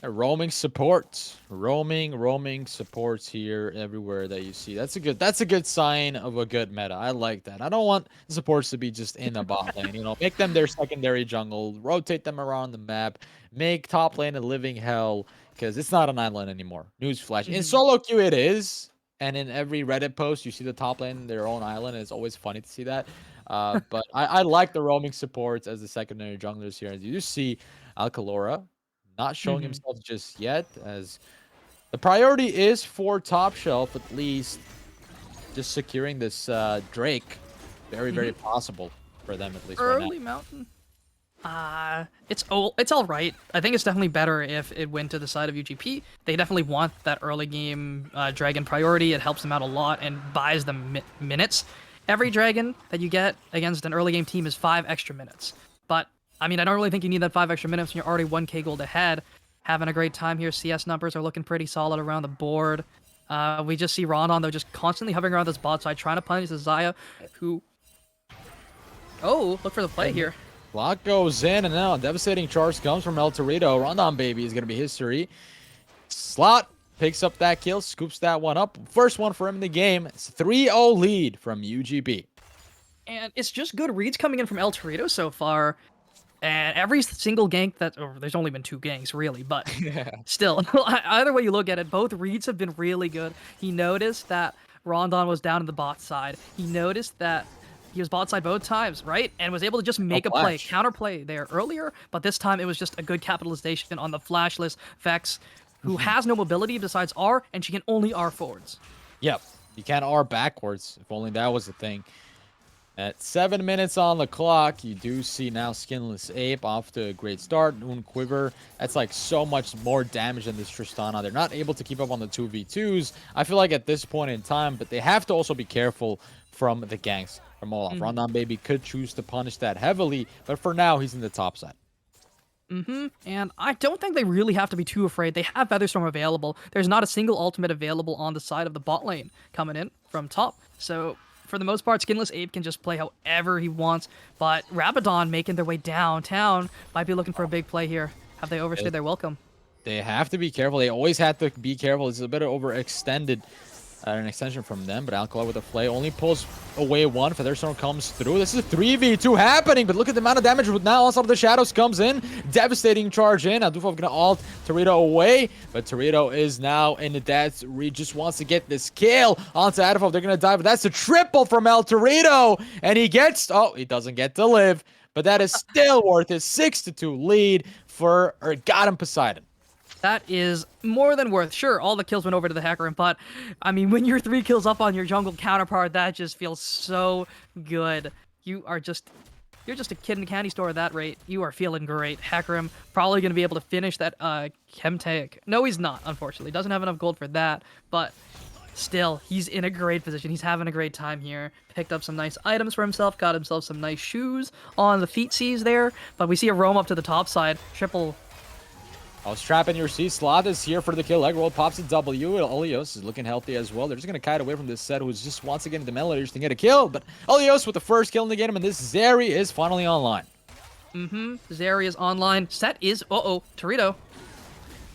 Roaming supports, roaming supports here everywhere that you see. That's a good sign of a good meta. I like that. I don't want the supports to be just in the bot lane. You know, make them their secondary jungle, rotate them around the map, make top lane a living hell because it's not an island anymore. Newsflash. In solo queue it is, and in every Reddit post you see the top lane their own island. And it's always funny to see that. But I like the roaming supports as the secondary junglers here. As you just see Alcalora not showing himself just yet, as the priority is for top shelf, at least just securing this Drake. Very possible for them, at least right now. Early mountain. It's all right. I think it's definitely better if it went to the side of UGP. They definitely want that early game dragon priority. It helps them out a lot and buys them minutes. Every dragon that you get against an early game team is 5 extra minutes. But I mean, I don't really think you need that 5 extra minutes when you're already 1k gold ahead. Having a great time here. CS numbers are looking pretty solid around the board. We just see Rondon, though, just constantly hovering around this bot side, trying to punish the Xayah, who... Oh, look for the play here. Block goes in, and now a devastating charge comes from El Torito. Rondon baby is going to be history. Slot picks up that kill, scoops that one up. First one for him in the game. It's 3-0 lead from UGP. And it's just good reads coming in from El Torito so far. And every single gank there's only been 2 ganks really, but still, either way you look at it, both reads have been really good. He noticed that Rondon was down in the bot side. He noticed that he was bot side both times, right? And was able to just make a play, counter play there earlier, but this time it was just a good capitalization on the flashless Vex, who has no mobility besides R, and she can only R forwards. Yep, you can't R backwards, if only that was the thing. At 7 minutes on the clock, you do see now Skinless Ape off to a great start. Moon Quiver, that's like so much more damage than this Tristana. They're not able to keep up on the 2v2s, I feel like, at this point in time, but they have to also be careful from the ganks from Olaf. Rondon baby could choose to punish that heavily, but for now, he's in the top side. And I don't think they really have to be too afraid. They have Featherstorm available. There's not a single ultimate available on the side of the bot lane coming in from top, so... For the most part, Skinless Ape can just play however he wants, but Rabadon making their way downtown might be looking for a big play here. Have they overstayed their welcome? They have to be careful. They always have to be careful. It's a bit overextended, an extension from them, but Alcala with a play only pulls away one. Featherstorm comes through. This is a 3v2 happening, but look at the amount of damage with now. Onslaught of the Shadows comes in. Devastating charge in. Adufov gonna ult Torito away, but Torito is now in the death. Reed just wants to get this kill onto Adufov. They're gonna die, but that's a triple from El Torito, and he gets... Oh, he doesn't get to live, but that is still worth his 6-2 lead for Ergatum Poseidon. That is more than worth. Sure, all the kills went over to the Hacker, but I mean, when you're 3 kills up on your jungle counterpart, that just feels so good. You're just a kid in a candy store at that rate. You are feeling great. Hackerim probably going to be able to finish that Chemtaic. No, he's not, unfortunately. Doesn't have enough gold for that, but still, he's in a great position. He's having a great time here. Picked up some nice items for himself, got himself some nice shoes on the feetsies there, but we see a roam up to the top side. Triple... Oh, strap in your seat. Sloth is here for the kill. Eggroll pops a W. Olios is looking healthy as well. They're just going to kite away from this set, who's just wants to get into melee to get a kill. But Olios with the first kill in the game, and this Zeri is finally online. Zeri is online. Set is... Torito.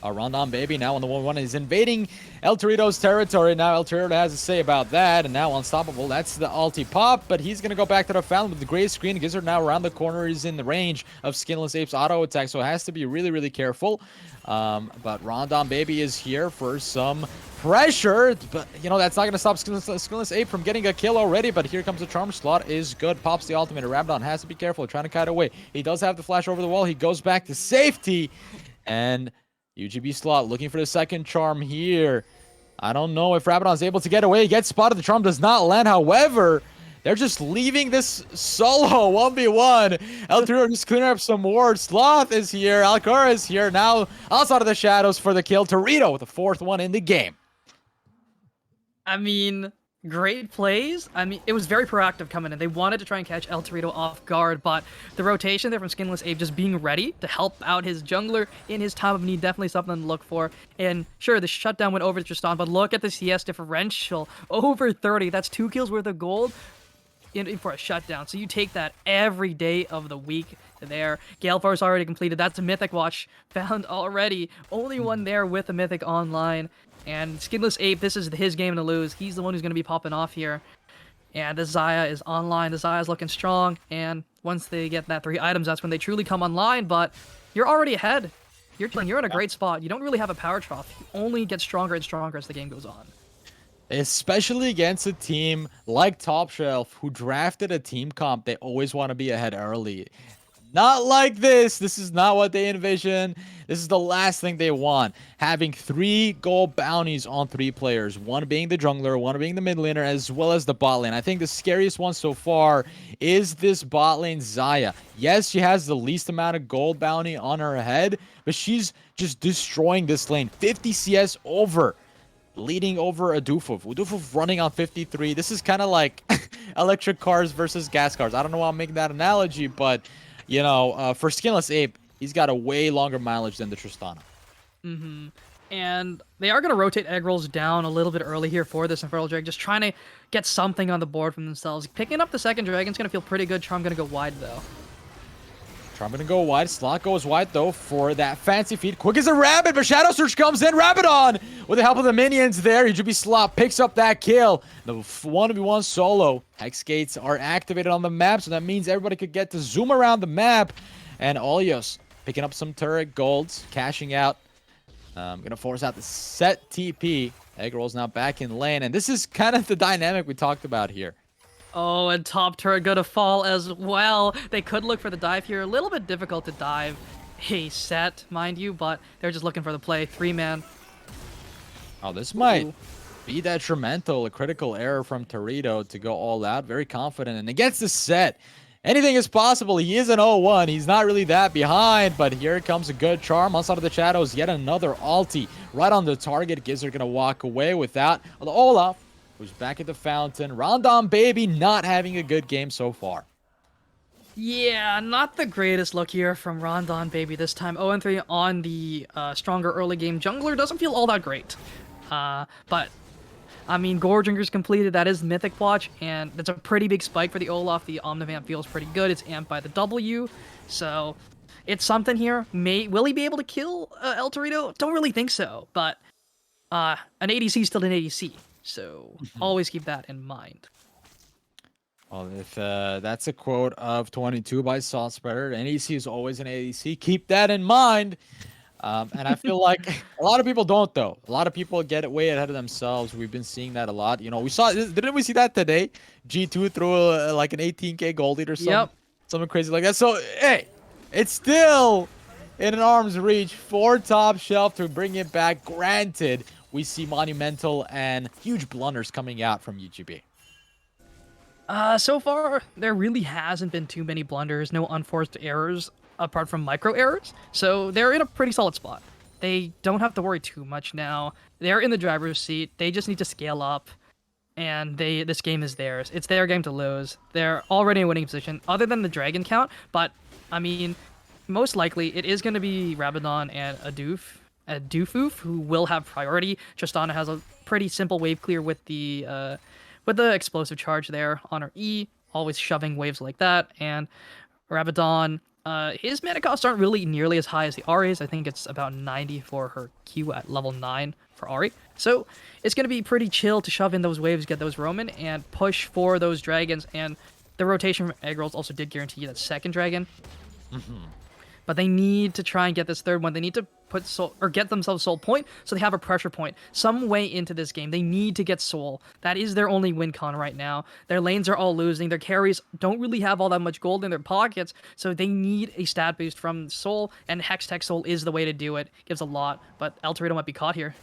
Rondon baby now on the 1-1 is invading El Torito's territory. Now El Torito has to say about that, and now Unstoppable, that's the ulti pop, but he's going to go back to the fountain with the gray screen. Gizzard now around the corner is in the range of Skinless Ape's auto attack, so it has to be really careful. But Rondon baby is here for some pressure, but you know, that's not going to stop Skinless Ape from getting a kill already, but here comes the charm. Slot is good, pops the ultimate, and Rabadon has to be careful, trying to kite away. He does have the flash over the wall. He goes back to safety, and UGB Slot looking for the second charm here. I don't know if Rabadon's able to get away. He gets spotted. The charm does not land. However, they're just leaving this solo 1v1. El Torito just clearing up some wards. Sloth is here. Alcara is here. Now outside of the shadows for the kill. Torito with the 4th one in the game. I mean, Great plays. I mean, it was very proactive coming in. They wanted to try and catch El Torito off guard, but the rotation there from Skinless Ape just being ready to help out his jungler in his time of need, definitely something to look for. And sure, the shutdown went over to Tristan, but look at the CS differential. Over 30. That's 2 kills worth of gold for a shutdown. So you take that every day of the week there. Galefar's already completed. That's a Mythic Watch found already. Only one there with a Mythic online. And Skinless Ape, this is his game to lose. He's the one who's going to be popping off here. And the Xayah is online. The Xayah's looking strong. And once they get that 3 items, that's when they truly come online. But you're already ahead. You're in a great spot. You don't really have a power trough. You only get stronger and stronger as the game goes on. Especially against a team like Top Shelf, who drafted a team comp. They always want to be ahead early. Not like this. This is not what they envision. This is the last thing they want. Having 3 gold bounties on 3 players. One being the jungler, one being the mid laner, as well as the bot lane. I think the scariest one so far is this bot lane Xayah. Yes, she has the least amount of gold bounty on her head, but she's just destroying this lane. 50 CS over. Leading over Adufov. Adufov running on 53. This is kind of like electric cars versus gas cars. I don't know why I'm making that analogy, but... You know, for Skinless Ape, he's got a way longer mileage than the Tristana. And they are going to rotate egg rolls down a little bit early here for this Inferno Drake, just trying to get something on the board for themselves. Picking up the second Dragon's going to feel pretty good. Charm going to go wide, though. Charm going to go wide. Slot goes wide, though, for that fancy feed. Quick as a rabbit, but Shadow Surge comes in. Rabadon, with the help of the minions there. UGP Slot picks up that kill. The 1v1 solo. Hex gates are activated on the map, so that means everybody could get to zoom around the map. And Olios picking up some turret golds, cashing out. Going to force out the set TP. Egg rolls now back in lane. And this is kind of the dynamic we talked about here. Oh, and top turret gonna fall as well. They could look for the dive here. A little bit difficult to dive a set, mind you, but they're just looking for the play. 3-man. Oh, this might be detrimental. A critical error from Torito to go all out. Very confident. And against the set, anything is possible. He is an 0-1. He's not really that behind, but here comes a good charm. On side of the shadows, yet another ulti. Right on the target. Gizzard gonna walk away without the Olaf. Who's back at the fountain. Rondon Baby not having a good game so far. Yeah, not the greatest look here from Rondon Baby this time. 0-3 on the stronger early game jungler. Doesn't feel all that great. But, I mean, Goredringer's completed. That is Mythic Watch, and that's a pretty big spike for the Olaf. The Omnivamp feels pretty good. It's amped by the W, so it's something here. Will he be able to kill El Torito? Don't really think so, but an ADC is still an ADC. So always keep that in mind. Well, if that's a quote of 22 by Salt Spreader, an ADC is always an ADC. Keep that in mind. And I feel like a lot of people don't, though. A lot of people get it way ahead of themselves. We've been seeing that a lot. You know, didn't we see that today? G2 threw like an 18k gold lead or something. Yep. Something crazy like that. So, hey, it's still in an arm's reach for Top Shelf to bring it back. Granted, we see monumental and huge blunders coming out from UGP. So far, there really hasn't been too many blunders, no unforced errors, apart from micro errors. So they're in a pretty solid spot. They don't have to worry too much now. They're in the driver's seat. They just need to scale up, and this game is theirs. It's their game to lose. They're already in a winning position, other than the dragon count. But, I mean, most likely, it is going to be Rabadon and Adufuf, who will have priority. Tristana has a pretty simple wave clear with the explosive charge there on her E, always shoving waves like that. And Rabadon, his mana costs aren't really nearly as high as the Ahri's. I think it's about 90 for her Q at level 9 for Ahri. So it's going to be pretty chill to shove in those waves, get those Roman, and push for those dragons. And the rotation from egg rolls also did guarantee that second dragon. But they need to try and get this third one. They need to put soul, or get themselves soul point, so they have a pressure point some way into this game. They need to get soul. That is their only win con right now. Their lanes are all losing. Their carries don't really have all that much gold in their pockets, so they need a stat boost from soul, and Hex Tech Soul is the way to do it. Gives a lot, but El Torito might be caught here.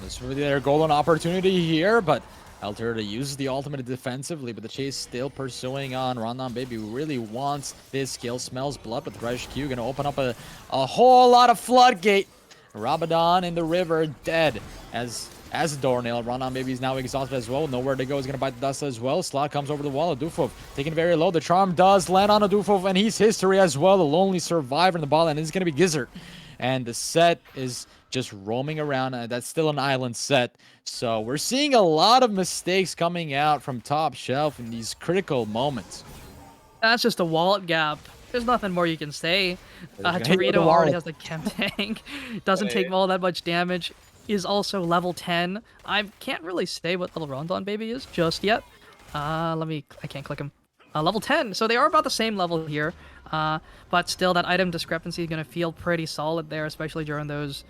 This is really their golden opportunity here, but El Torito uses the ultimate defensively, but the chase still pursuing on Rondon Baby, who really wants this kill. Smells blood, but the Thresh Q going to open up a whole lot of floodgate. Rabadon in the river, dead, as as a doornail. Rana maybe is now exhausted as well. Nowhere to go. He's going to bite the dust as well. Slot comes over the wall. Adufov taking it very low. The charm does land on Adufov, and he's history as well. The lonely survivor in the ball, and it's going to be Gizzard. And the set is just roaming around. That's still an island set. So we're seeing a lot of mistakes coming out from Top Shelf in these critical moments. That's just a wallet gap. There's nothing more you can say. Torito already has the chem tank. Doesn't take all that much damage. Is also level 10. I can't really say what level Rondon Baby is just yet. I can't click him. Level 10. So they are about the same level here. But still, that item discrepancy is going to feel pretty solid there, especially during those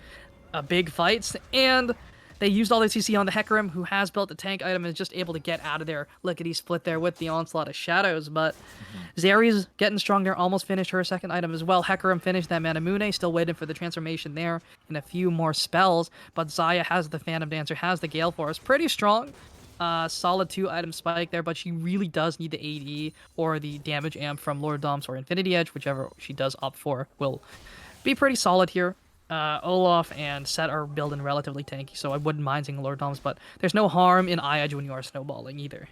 big fights. And they used all the CC on the Hecarim, who has built the tank item and is just able to get out of there. Lickety split there with the onslaught of shadows. But Zeri's getting stronger, almost finished her second item as well. Hecarim finished that Manamune, still waiting for the transformation there and a few more spells. But Xayah has the Phantom Dancer, has the Gale Force. Pretty strong. Solid 2-item spike there, but she really does need the AD or the damage amp from Lord Doms or Infinity Edge, whichever she does opt for, will be pretty solid here. Olaf and Set are building relatively tanky, so I wouldn't mind seeing Lord Doms, but there's no harm in Edge when you are snowballing either.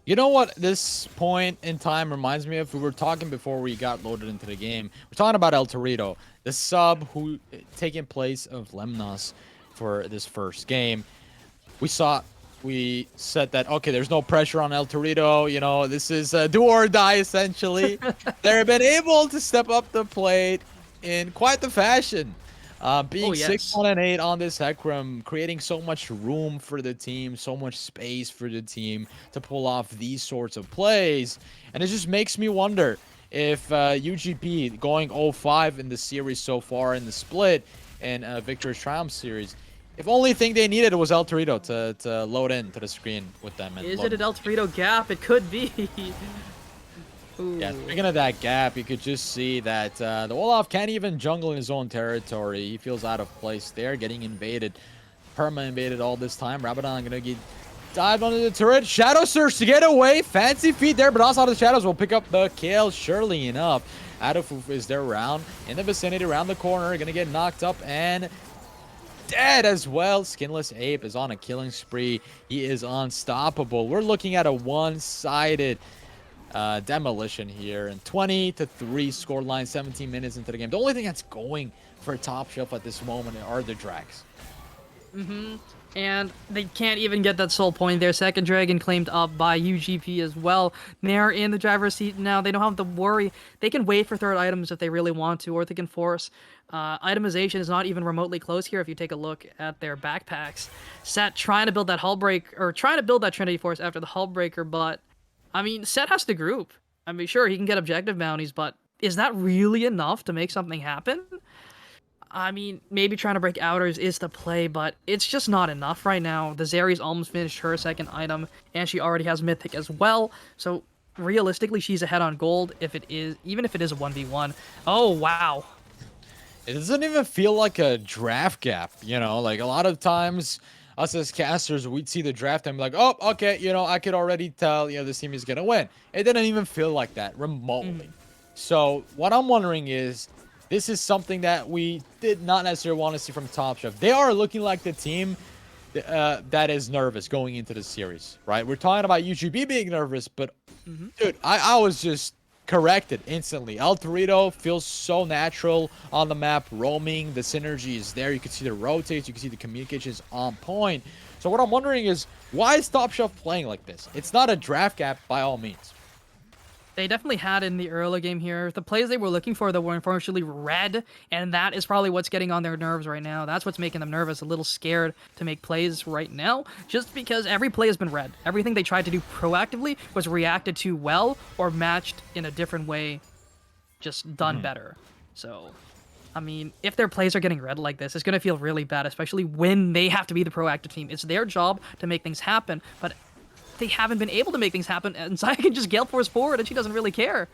You know what this point in time reminds me of? We were talking before we got loaded into the game. We're talking about El Torito, the sub who taking place of Lemnos for this first game. We said that, okay, there's no pressure on El Torito. You know, this is do or die, essentially. They've been able to step up the plate in quite the fashion. Being 6-1-8 on this Hecarim, creating so much room for the team, so much space for the team to pull off these sorts of plays. And it just makes me wonder if UGP going 0-5 in the series so far in the split and Victoris Triumph series, if only thing they needed was El Torito to load into the screen with them. And is it an El Torito gap? It could be. Yeah, speaking of that gap, you could just see that the Olaf can't even jungle in his own territory. He feels out of place there, getting invaded. Perma invaded all this time. Rabadon gonna get dived under the turret. Shadow Surge to get away. Fancy feet there, but also out of the shadows will pick up the kill, surely enough. Adafuf is there around in the vicinity, around the corner, gonna get knocked up and dead as well. Skinless Ape is on a killing spree. He is unstoppable. We're looking at a one-sided demolition here, and 20-3 scoreline, 17 minutes into the game. The only thing that's going for Top Shelf at this moment are the drags. And they can't even get that soul point there. Second dragon claimed up by UGP as well. They're in the driver's seat now. They don't have to worry. They can wait for third items if they really want to, or they can force. Itemization is not even remotely close here if you take a look at their backpacks. Set trying to build that hull break, or trying to build that Trinity Force after the hull breaker, but I mean, Set has to group. I mean, sure, he can get objective bounties, but is that really enough to make something happen? I mean, maybe trying to break outers is the play, but it's just not enough right now. The Zeri's almost finished her second item, and she already has Mythic as well. So realistically, she's ahead on gold even if it is a 1v1. Oh, wow. It doesn't even feel like a draft gap, you know? Like, a lot of times, us as casters, we'd see the draft and be like, oh, okay, you know, I could already tell, you know, this team is going to win. It didn't even feel like that remotely. So what I'm wondering is, this is something that we did not necessarily want to see from Top Chef. They are looking like the team that is nervous going into the series, right? We're talking about UGB being nervous, but dude, I was just corrected instantly. El Torito feels so natural on the map, roaming. The synergy is there. You can see the rotates. You can see the communications on point. So what I'm wondering is, why is Top Shelf playing like this? It's not a draft gap by all means. They definitely had in the early game here. The plays they were looking for that were unfortunately red, and that is probably what's getting on their nerves right now. That's what's making them nervous, a little scared to make plays right now, just because every play has been red. Everything they tried to do proactively was reacted to well or matched in a different way, just done better. So, I mean, if their plays are getting red like this, it's going to feel really bad, especially when they have to be the proactive team. It's their job to make things happen, but they haven't been able to make things happen, and Xayah can just Gale Force forward, and she doesn't really care.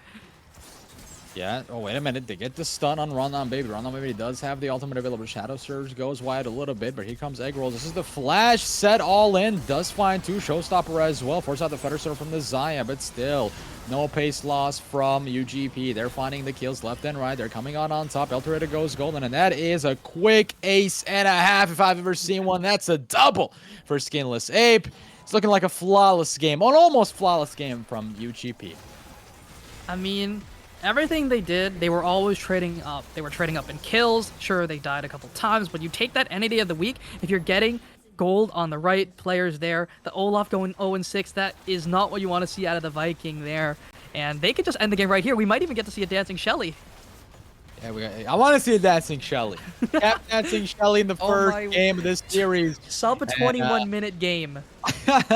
Yeah. Oh, wait a minute. They get the stun on Rondon Baby. Rondon Baby does have the ultimate available. Shadow Surge goes wide a little bit, but here comes Egg Rolls. This is the flash set all in. Does find two Showstopper as well. Force out the Fetter Sword from the Xayah, but still No pace loss from UGP. They're finding the kills left and right. They're coming on top. Eltorita goes golden, and that is a quick ace and a half if I've ever seen one. That's a double for Skinless Ape. It's looking like a flawless game, an almost flawless game from UGP. I mean, everything they did, they were always trading up. They were trading up in kills. Sure, they died a couple times, but you take that any day of the week. If you're getting gold on the right players there, the Olaf going 0-6, that is not what you want to see out of the Viking there. And they could just end the game right here. We might even get to see a dancing Shelly. Yeah, I want to see a dancing Shelly. Kept dancing Shelly in the first game of this series. Sub 21-minute game. There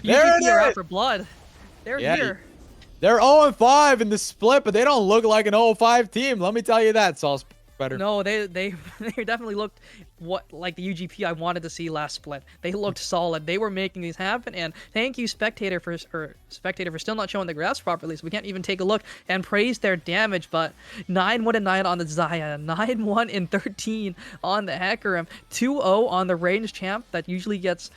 it is. Out for blood. They're here. They're 0-5 in the split, but they don't look like an 0-5 team. Let me tell you that, Sauce Better. No, they definitely looked like the UGP I wanted to see last split. They looked solid. They were making these happen, and thank you, Spectator, for still not showing the graphs properly, so we can't even take a look and praise their damage. But 9-1-9 on the Zaya, 9-1-13 on the Hecarim, 2-0 on the range champ that usually gets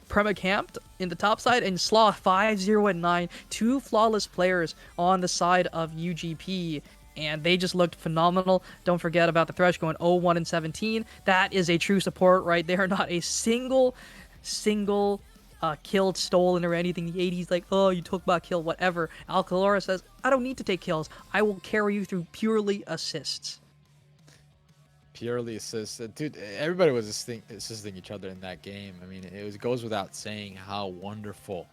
perma-camped in the top side, and Sloth 5-0-9, 2 flawless players on the side of UGP. And they just looked phenomenal. Don't forget about the Thresh going 0-1-17. That is a true support right there. Not a single killed, stolen, or anything. The 80s like, oh, you took my kill, whatever. Alcalora says, I don't need to take kills. I will carry you through purely assists. Purely assists. Dude, everybody was assisting each other in that game. I mean, it goes without saying how wonderful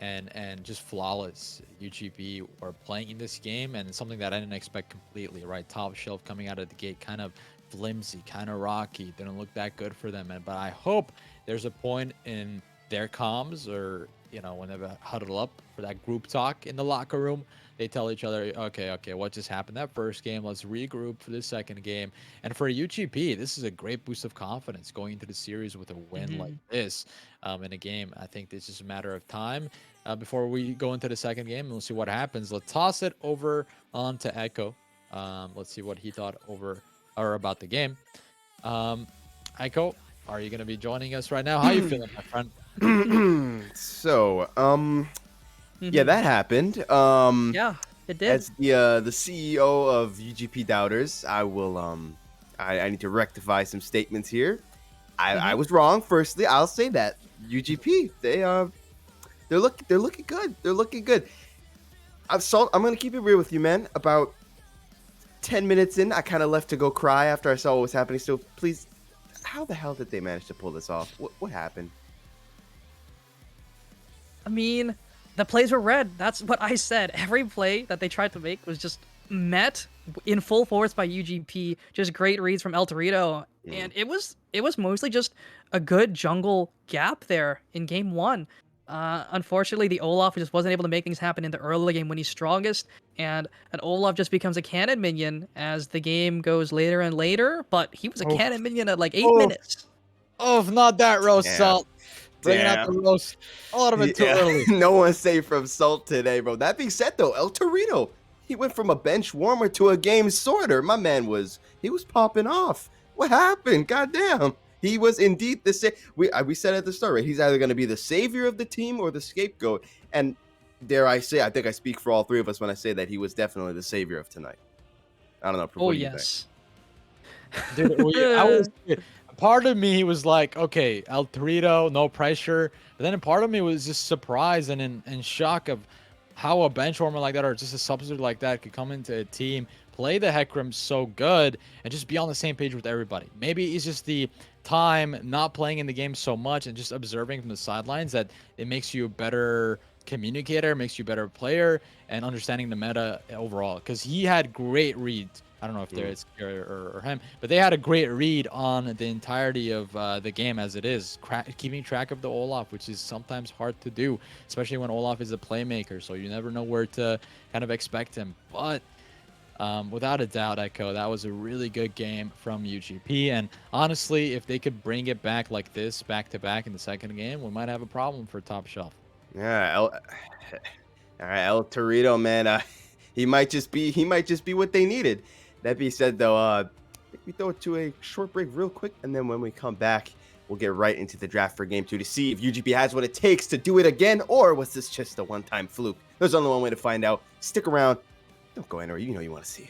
and just flawless UGP are playing in this game, and something that I didn't expect completely, right? Top shelf coming out of the gate, kind of flimsy, kind of rocky, didn't look that good for them. But I hope there's a point in their comms, or when they huddle up for that group talk in the locker room, they tell each other, okay, what just happened that first game? Let's regroup for the second game. And for UGP, this is a great boost of confidence going into the series with a win like this in a game. I think it's just a matter of time before we go into the second game, and we'll see what happens. Let's toss it over onto Echo. Let's see what he thought about the game. Echo, are you going to be joining us right now? How are you feeling, my friend? So, yeah, that happened. Yeah, it did. As the CEO of UGP Doubters, I will I need to rectify some statements here. I was wrong. Firstly, I'll say that UGP they're looking good. They're looking good. I'm gonna keep it real with you, man. About 10 minutes in, I kind of left to go cry after I saw what was happening. So please, how the hell did they manage to pull this off? What happened? I mean, the plays were red. That's what I said. Every play that they tried to make was just met in full force by UGP. Just great reads from El Torito. And it was mostly just a good jungle gap there in game one. Unfortunately, the Olaf just wasn't able to make things happen in the early game when he's strongest, and an Olaf just becomes a cannon minion as the game goes later and later, but he was a cannon minion at like 8 minutes. Oh, not that roast, Salt. Bringing out the roast a little bit too early. No one's safe from Salt today, bro. That being said, though, El Torito, he went from a bench warmer to a game sorter. My man was popping off. What happened? Goddamn. He was indeed the we said at the start, right? He's either going to be the savior of the team or the scapegoat. And dare I say, I think I speak for all three of us when I say that he was definitely the savior of tonight. I don't know. Oh, yes. Dude, part of me was like, okay, El Torito, no pressure. But then a part of me was just surprised and in shock of how a bench warmer like that, or just a substitute like that, could come into a team, play the Hecarim so good, and just be on the same page with everybody. Maybe it's just the time not playing in the game so much and just observing from the sidelines that it makes you a better communicator, makes you a better player, and understanding the meta overall. Because he had great reads. I don't know if it's or him, but they had a great read on the entirety of the game as it is, keeping track of the Olaf, which is sometimes hard to do, especially when Olaf is a playmaker, so you never know where to kind of expect him. But without a doubt, Echo, that was a really good game from UGP, and honestly, if they could bring it back like this, back-to-back in the second game, we might have a problem for top shelf. Yeah, all right, El Torito, man, he might just be what they needed. That being said, though, I think we throw it to a short break real quick, and then when we come back, we'll get right into the draft for game 2 to see if UGP has what it takes to do it again, or was this just a one-time fluke? There's only one way to find out. Stick around. Don't go anywhere. You know you want to see it.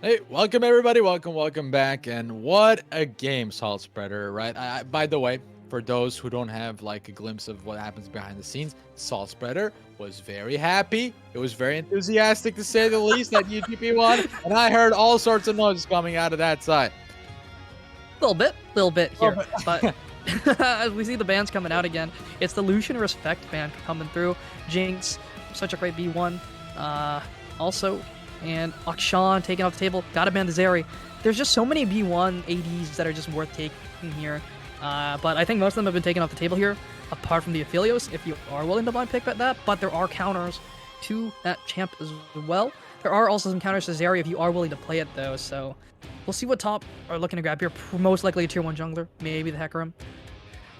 Hey, welcome everybody. Welcome back. And what a game, Salt Spreader, right? By the way, for those who don't have like a glimpse of what happens behind the scenes, Salt Spreader was very happy. It was very enthusiastic, to say the least, that UGP won. And I heard all sorts of noises coming out of that side. Little bit here. But as we see the bans coming out again, it's the Lucian Respect ban coming through. Jinx, such a great B1. Also, and Akshan taken off the table. Gotta ban the Zeri. There's just so many B1 ADs that are just worth taking here. But I think most of them have been taken off the table here, apart from the Aphelios, if you are willing to blind pick bet that. But there are counters to that champ as well. There are also some counters to Zeri if you are willing to play it, though. So we'll see what top are looking to grab here. Most likely a tier 1 jungler, maybe the Hecarim.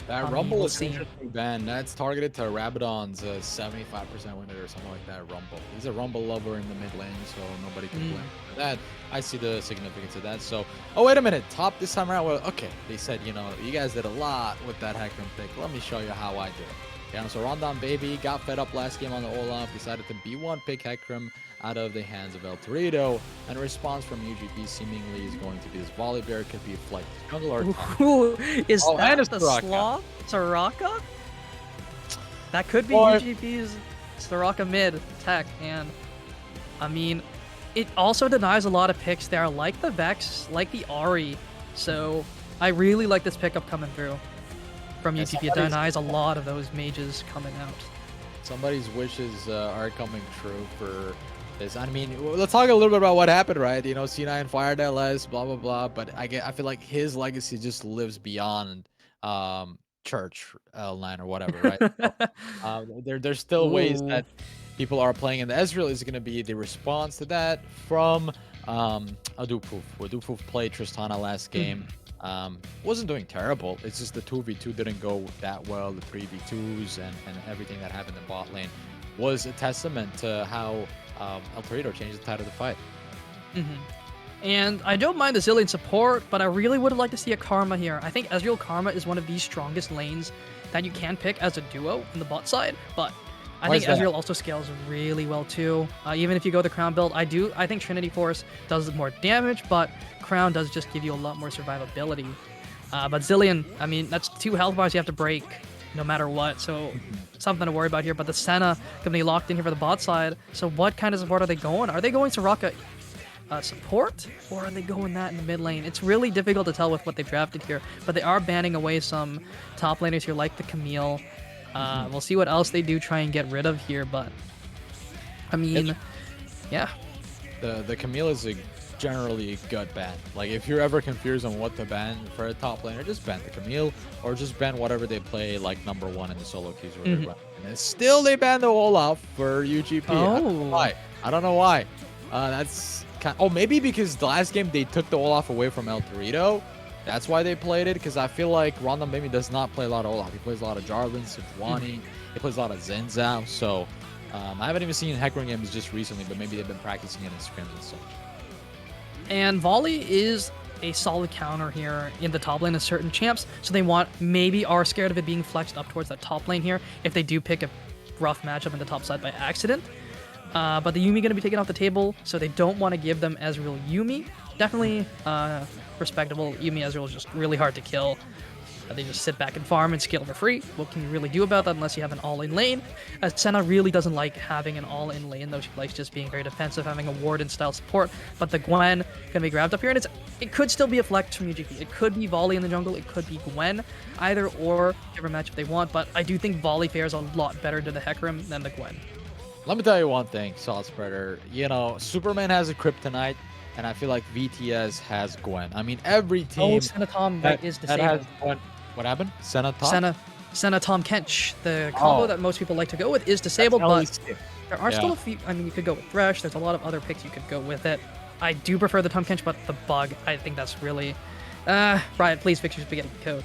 That Rumble is interesting ban. That's targeted to Rabadon's 75% win rate or something like that. Rumble. He's a Rumble lover in the mid lane, so nobody can blame him for that. I see the significance of that. So, oh, wait a minute. Top this time around. Well, okay. They said, you know, you guys did a lot with that Hecarim pick. Let me show you how I did it. Yeah, so Rondon Baby got fed up last game on the Olaf, decided to B1 pick Hecarim out of the hands of El Torito, and a response from UGP seemingly is going to be this Volibear. Could be Flight Jungle or Ooh, is that the Sloth Soraka? That could be UGP's Soraka mid tech, and I mean, it also denies a lot of picks there, like the Vex, like the Ahri. So I really like this pickup coming through from UGP. It denies a lot of those mages coming out. Somebody's wishes are coming true for this. I mean, let's talk a little bit about what happened, right? You know, C9 fired LS, blah blah blah. But I feel like his legacy just lives beyond Church L9 or whatever, right? So, there's still ways Ooh. that people are playing, and the Ezreal is going to be the response to that from Adupuf. Adupuf played Tristana last game. Wasn't doing terrible. It's just the 2v2 didn't go that well. The 3v2s and everything that happened in bot lane was a testament to how El Torito changed the tide of the fight. And I don't mind the Zilean support, but I really would like to see a Karma here. I think Ezreal Karma is one of the strongest lanes that you can pick as a duo in the bot side, but I Why think is that? Ezreal also scales really well too. Even if you go the Crown build, I think Trinity Force does more damage, but Crown does just give you a lot more survivability. But Zilean, I mean, that's 2 health bars you have to break no matter what, so something to worry about here. But the Senna gonna be locked in here for the bot side. So what kind of support are they going? Are they going Soraka support, or are they going that in the mid lane? It's really difficult to tell with what they've drafted here, but they are banning away some top laners here like the Camille. We'll see what else they do try and get rid of here, but I mean, yeah. The Camille is generally a good ban. Like, if you're ever confused on what to ban for a top laner, just ban the Camille, or just ban whatever they play like #1 in the solo queues or whatever. And still they ban the Olaf for UGP. I don't know why. I don't know why. That's maybe because the last game they took the Olaf away from El Torito. That's why they played it, because I feel like Rondon Baby does not play a lot of Olaf. He plays a lot of Jarvan, Sejuani. He plays a lot of Zenzao. So I haven't even seen Hecarim games just recently, but maybe they've been practicing it in scrims and such. And Volley is a solid counter here in the top lane of certain champs, so they are scared of it being flexed up towards that top lane here if they do pick a rough matchup in the top side by accident. But the Yuumi going to be taken off the table, so they don't want to give them Ezreal Yuumi. Definitely respectable. Yuumi Ezreal is just really hard to kill. They just sit back and farm and scale for free. What can you really do about that unless you have an all-in lane? Senna really doesn't like having an all-in lane, though. She likes just being very defensive, having a Warden-style support. But the Gwen going to be grabbed up here, and it could still be a flex from UGP. It could be Volley in the jungle. It could be Gwen. Either or, whichever matchup they want. But I do think Volley fares a lot better to the Hecarim than the Gwen. Let me tell you one thing, Salt Spreader. You know, Superman has a Kryptonite, and I feel like VTS has Gwen. I mean, every team Senna Tom that is has disabled. Gwen. What happened? Senna Tom? Senna Tom Kench. The combo that most people like to go with is disabled, but there are still a few. I mean, you could go with Thresh. There's a lot of other picks you could go with it. I do prefer the Tom Kench, but the bug, I think that's really... Riot, please fix your spaghetti code.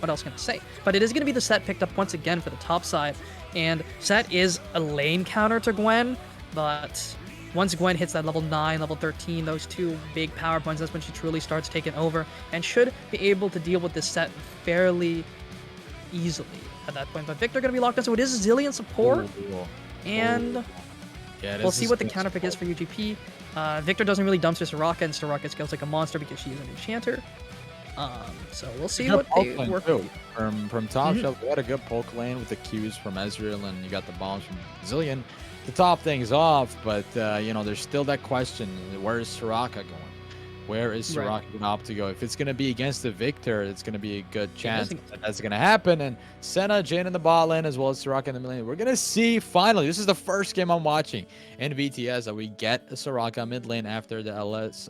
What else can I say? But it is going to be the Set picked up once again for the top side. And Set is a lane counter to Gwen, but once Gwen hits that level 9, level 13, those 2 big power points, that's when she truly starts taking over and should be able to deal with this Set fairly easily at that point. But Victor going to be locked in, so it is Zilean support. And we'll see what the counter pick is for UGP. Victor doesn't really dump to Soraka, and Soraka scales like a monster because she is an enchanter. So we'll see what they work with. From top shelf, we had a good poke lane with the Qs from Ezreal, and you got the bombs from Zilean to top things off. But you know, there's still that question: where is Soraka going? Where is Soraka going to opt to go? If it's going to be against the Victor, it's going to be a good chance that that's going to happen. And Senna, Jane in the bot lane, as well as Soraka in the mid lane. We're going to see, finally, this is the first game I'm watching in VTS that we get a Soraka mid lane after the LS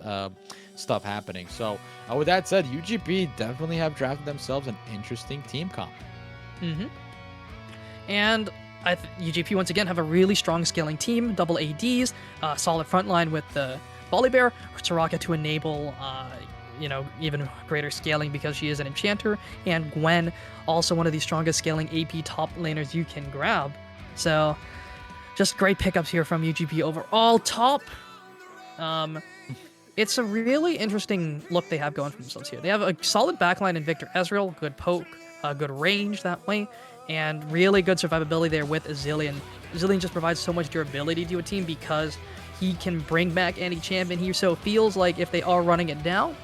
stuff happening. So with that said, UGP definitely have drafted themselves an interesting team comp. And UGP, once again, have a really strong scaling team, double ADs, solid front line with the Volibear, Soraka to enable, you know, even greater scaling because she is an enchanter, and Gwen, also one of the strongest scaling AP top laners you can grab. So, just great pickups here from UGP overall. Top, it's a really interesting look they have going for themselves here. They have a solid backline in Victor Ezreal, good poke, good range that way, and really good survivability there with Zilean. Zilean just provides so much durability to a team because he can bring back any champion here, so it feels like if they are running it down,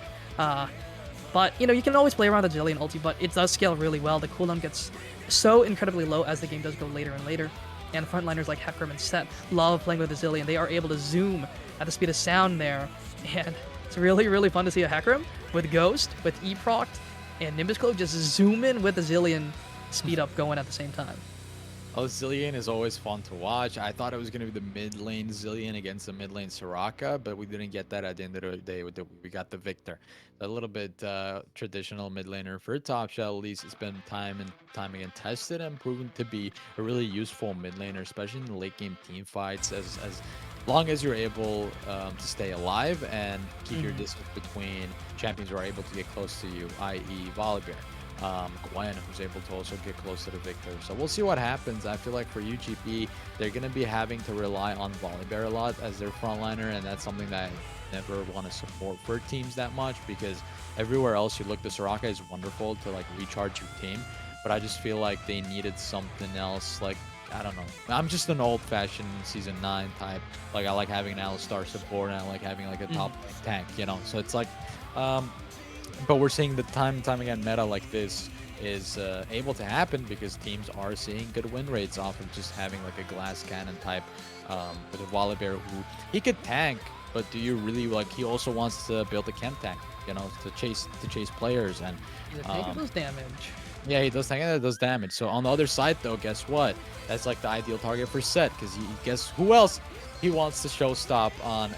but you know, you can always play around the Zilean ulti, but it does scale really well. The cooldown gets so incredibly low as the game does go later and later, and frontliners like Hecarim and Set love playing with the Zilean. They are able to zoom at the speed of sound there, and it's really, really fun to see a Hecarim with Ghost, with E-Proc, and Nimbus Cloak just zoom in with the Zilean speed up going at the same time. Well, Zillion is always fun to watch. I thought it was going to be the mid lane Zillion against the mid lane Soraka, but we didn't get that at the end of the day. We got the Victor. A little bit traditional mid laner for top shot. At least it's been time and time again tested and proven to be a really useful mid laner, especially in the late game team fights. As long as you're able to stay alive and keep your distance between champions who are able to get close to you, i.e. Volibear. Gwen, who's able to also get close to the Victor. So we'll see what happens. I feel like for UGP, they're going to be having to rely on Volibear a lot as their frontliner, and that's something that I never want to support for teams that much, because everywhere else you look, the Soraka is wonderful to like recharge your team, but I just feel like they needed something else. Like, I don't know. I'm just an old-fashioned Season 9 type. Like, I like having an Alistar support, and I like having like a top tank, you know? So it's like... but we're seeing the time and time again meta like this is able to happen because teams are seeing good win rates off of just having like a glass cannon type with a Volibear who he could tank, but do you really like? He also wants to build a chem tank, you know, to chase players, and He's taking those damage. yeah, he does tank and it does damage. So on the other side though, guess what? That's like the ideal target for Set, because guess who else he wants to show stop on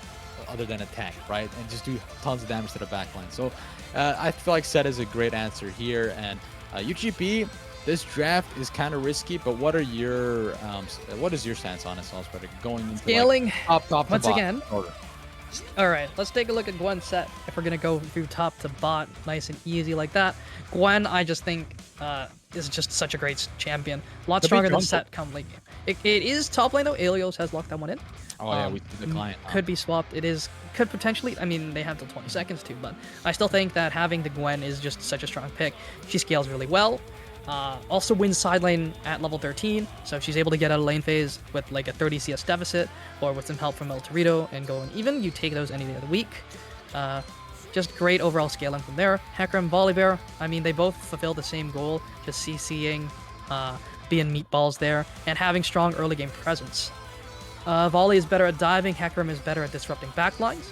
other than a tank, right? And just do tons of damage to the backline. So I feel like Set is a great answer here. And UGP, this draft is kind of risky, but what is your stance on it, Salzburg, going into Scaling, like, top once to bottom again. order? All right, let's take a look at Gwen's set. If we're gonna go through top to bot, nice and easy like that, Gwen, I just think is just such a great champion. A lot stronger than Set come late game. It is top lane though. Alios has locked that one in. Oh yeah, we see the client. Could be swapped. Could potentially. I mean, they have till 20 seconds to, but I still think that having the Gwen is just such a strong pick. She scales really well. Also wins side lane at level 13, so if she's able to get out of lane phase with like a 30 CS deficit or with some help from El Torito and going even, you take those any day of the week. Just great overall scaling from there. Hecarim, Volibear, I mean, they both fulfill the same goal, just CCing, being meatballs there, and having strong early game presence. Volley is better at diving, Hecarim is better at disrupting backlines,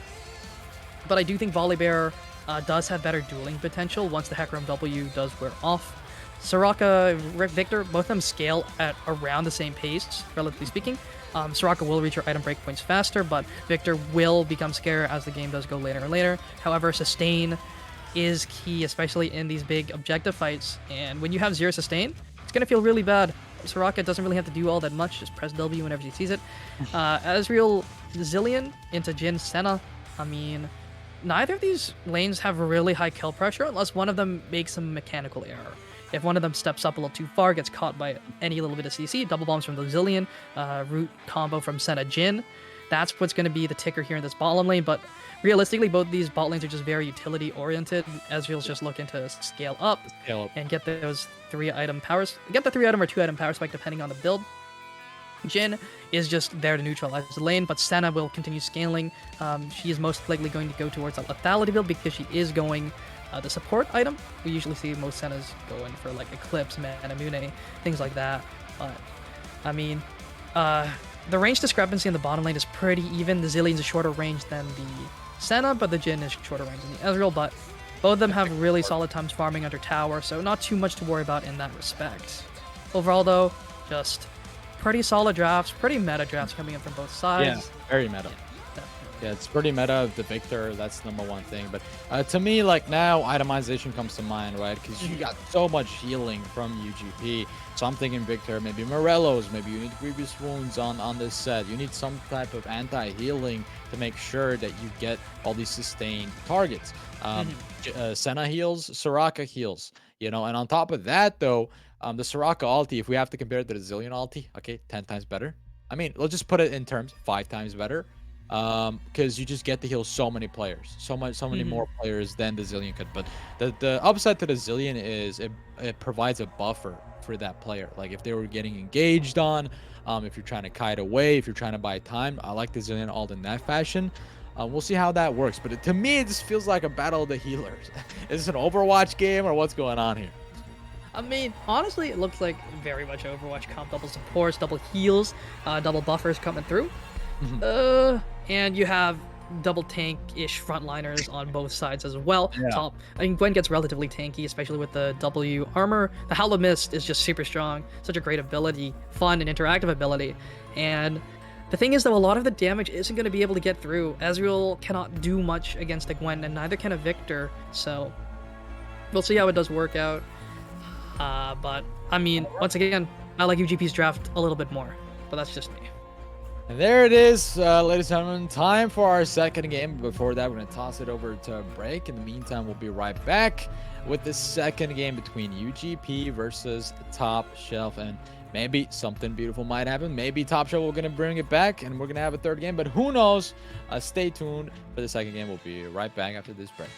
but I do think Volibear does have better dueling potential once the Hecarim W does wear off. Soraka, Victor, both of them scale at around the same pace, relatively speaking. Soraka will reach her item breakpoints faster, but Victor will become scarier as the game does go later and later. However, sustain is key, especially in these big objective fights, and when you have 0 sustain, it's going to feel really bad. Soraka doesn't really have to do all that much, just press W whenever she sees it. Ezreal, Zillion into Jhin, Senna, I mean, neither of these lanes have really high kill pressure unless one of them makes some mechanical error. If one of them steps up a little too far, gets caught by any little bit of CC, double bombs from the Zillion, root combo from Senna Jhin, that's what's going to be the ticker here in this bottom lane. But realistically, both these bot lanes are just very utility oriented. Ezreal's just looking to scale up and get those 3-item powers. Get the 3-item or 2-item power spike depending on the build. Jhin is just there to neutralize the lane, but Senna will continue scaling. She is most likely going to go towards a lethality build because she is going the support item. We usually see most Sennas going for like Eclipse, Mana Mune, things like that. But I mean, the range discrepancy in the bottom lane is pretty even. The Zillion's a shorter range than the Senna, but the Jhin is shorter range than the Ezreal. But both of them have really solid times farming under tower, so not too much to worry about in that respect. Overall, though, just pretty solid drafts, pretty meta drafts coming in from both sides. Yeah, very meta. Yeah, it's pretty meta. The Victor, that's number one thing. But to me, like now, itemization comes to mind, right? Because you got so much healing from UGP. So I'm thinking Victor, maybe Morello's, maybe you need Grievous Wounds on this set. You need some type of anti-healing to make sure that you get all these sustained targets. Senna heals, Soraka heals, you know. And on top of that, though, the Soraka ulti, if we have to compare it to the Zillion ulti, okay, 10 times better. I mean, let's just put it in terms, 5 times better. Because you just get to heal so many players, so many more players than the Zillion could. But the upside to the Zillion is it provides a buffer for that player. Like if they were getting engaged on, if you're trying to kite away, if you're trying to buy time, I like the Zillion ult in that fashion. We'll see how that works. But to me, it just feels like a battle of the healers. Is this an Overwatch game or what's going on here? I mean, honestly, it looks like very much Overwatch comp. Double supports, double heals, double buffers coming through. And you have double tank-ish frontliners on both sides as well. Yeah. I mean, Gwen gets relatively tanky, especially with the W armor. The Howl of Mist is just super strong, such a great ability, fun and interactive ability. And the thing is, though, a lot of the damage isn't going to be able to get through. Ezreal cannot do much against a Gwen, and neither can a Victor, so we'll see how it does work out. But, I mean, once again, I like UGP's draft a little bit more, but that's just me. And there it is, ladies and gentlemen. Time for our second game. Before that, we're going to toss it over to a break. In the meantime, we'll be right back with the second game between UGP versus Top Shelf. And maybe something beautiful might happen. Maybe Top Shelf, we're going to bring it back and we're going to have a third game. But who knows? Stay tuned for the second game. We'll be right back after this break.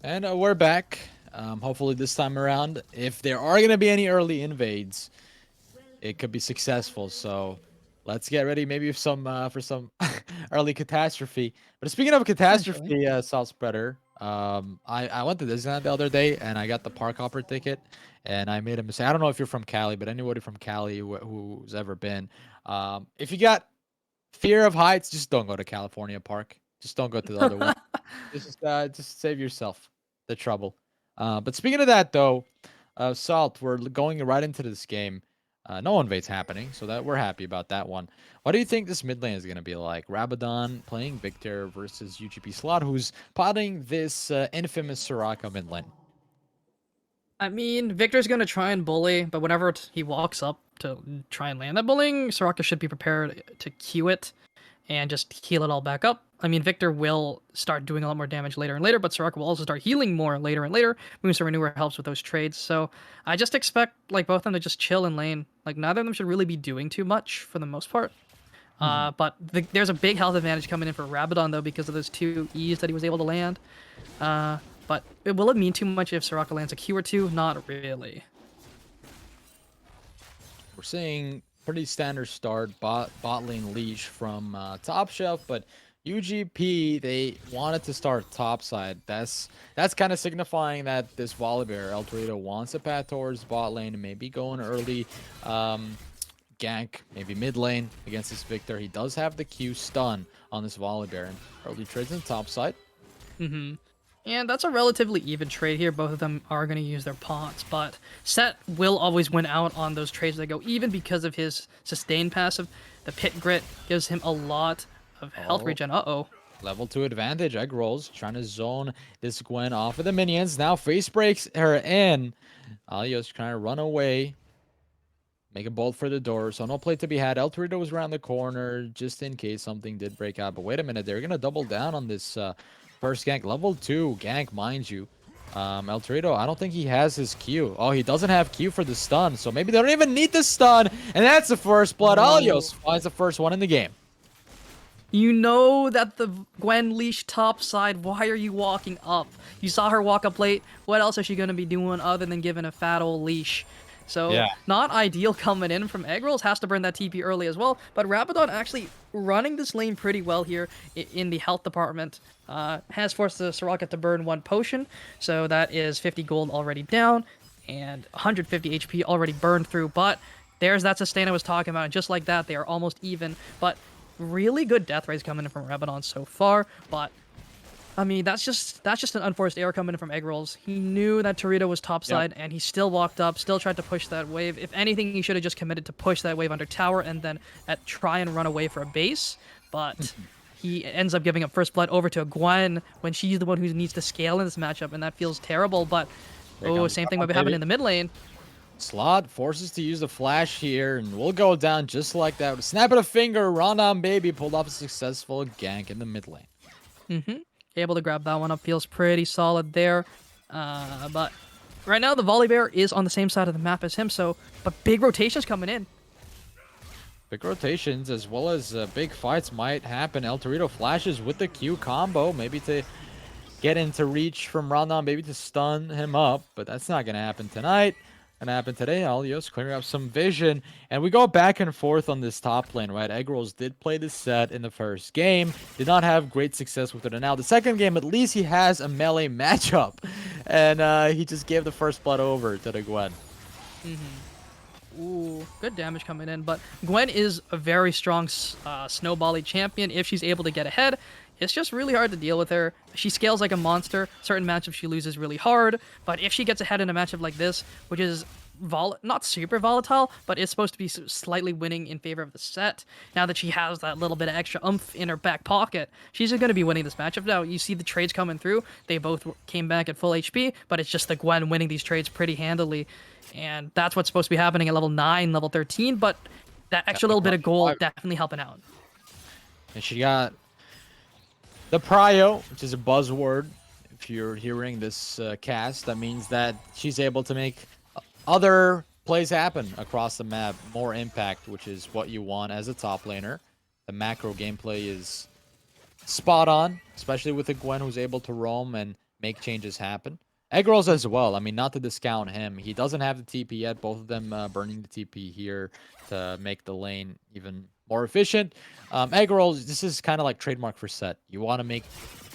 And we're back. Hopefully this time around, if there are going to be any early invades, it could be successful. So let's get ready maybe for some early catastrophe. But speaking of Potentially. catastrophe, South Spreader, I went to Disneyland the other day and I got the park hopper ticket and I made a mistake. I don't know if you're from Cali, but anybody from Cali who's ever been, if you got fear of heights, just don't go to California Park. Just don't go to the other one. Just save yourself the trouble. But speaking of that, though, Salt, we're going right into this game. No invade's happening, so that we're happy about that one. What do you think this mid lane is going to be like? Rabadon playing Victor versus UGP Slot, who's potting this infamous Soraka mid lane. I mean, Victor's gonna try and bully, but whenever he walks up to try and land that bullying, Soraka should be prepared to Q it and just heal it all back up. I mean, Victor will start doing a lot more damage later and later, but Soraka will also start healing more later and later. Moonstone Renewer helps with those trades, so I just expect like both of them to just chill in lane. Like neither of them should really be doing too much for the most part. But there's a big health advantage coming in for Rabadon though because of those 2 E's that he was able to land. But will it mean too much if Soraka lands a Q or 2? Not really. We're seeing pretty standard start bot lane leash from top shelf, but UGP, they wanted to start top side. That's kind of signifying that this Volibear El Torito wants a path towards bot lane and maybe going early gank, maybe mid lane against this Victor. He does have the Q stun on this Volibear and early trades in top side. And that's a relatively even trade here. Both of them are going to use their pots, but Set will always win out on those trades that go even because of his sustain passive. The Pit Grit gives him a lot of health regen. Level 2 advantage. Egg rolls trying to zone this Gwen off of the minions. Now face breaks her in. Alios trying to run away. Make a bolt for the door. So no play to be had. El Torito was around the corner just in case something did break out. But wait a minute. They're going to double down on this first gank. Level 2 gank, mind you. El Torito, I don't think he has his Q. Oh, he doesn't have Q for the stun. So maybe they don't even need the stun. And that's the first blood. Alios finds the first one in the game. You know that the Gwen leash top side. Why are you walking up? You saw her walk up late. What else is she going to be doing other than giving a fat old leash? So, not ideal coming in from Egg Rolls. Has to burn that TP early as well. But Rabadon actually running this lane pretty well here in the health department. Has forced the Soraka to burn 1 potion. So that is 50 gold already down. And 150 HP already burned through. But there's that sustain I was talking about. And just like that, they are almost even. But really good death rates coming in from Rabadon so far, but I mean that's just an unforced error coming in from Egg Rolls. He knew that Torito was topside, and he still walked up, still tried to push that wave. If anything, he should have just committed to push that wave under tower and then try and run away for a base. But he ends up giving up first blood over to a Gwen when she's the one who needs to scale in this matchup, and that feels terrible. But same thing might be happening in the mid lane. Slot forces to use the flash here, and we'll go down just like that. With a snap of a finger, Rondon Baby pulled off a successful gank in the mid lane. Able to grab that one up. Feels pretty solid there. But right now, the Volibear is on the same side of the map as him, but big rotations coming in. Big rotations as well as big fights might happen. El Torito flashes with the Q combo, maybe to get into reach from Rondon Baby to stun him up, but that's not going to happen tonight. Gonna happen today. Alios clearing up some vision, and we go back and forth on this top lane, right? Egg Rolls did play this set in the first game, did not have great success with it, and now the second game, at least he has a melee matchup, and he just gave the first blood over to the Gwen. Ooh, good damage coming in, but Gwen is a very strong snowbally champion if she's able to get ahead. It's just really hard to deal with her. She scales like a monster. Certain matchups she loses really hard, but if she gets ahead in a matchup like this, which is not super volatile, but it's supposed to be slightly winning in favor of the set, now that she has that little bit of extra oomph in her back pocket, she's going to be winning this matchup. Now, you see the trades coming through. They both came back at full HP, but it's just the Gwen winning these trades pretty handily, and that's what's supposed to be happening at level 9, level 13, but that extra little bit of gold definitely helping out. And she got the prio, which is a buzzword. If you're hearing this cast, that means that she's able to make other plays happen across the map. More impact, which is what you want as a top laner. The macro gameplay is spot on, especially with a Gwen who's able to roam and make changes happen. Egg Rolls as well. I mean, not to discount him. He doesn't have the TP yet. Both of them burning the TP here to make the lane even more efficient. Egg Rolls, this is kind of like trademark for set. You want to make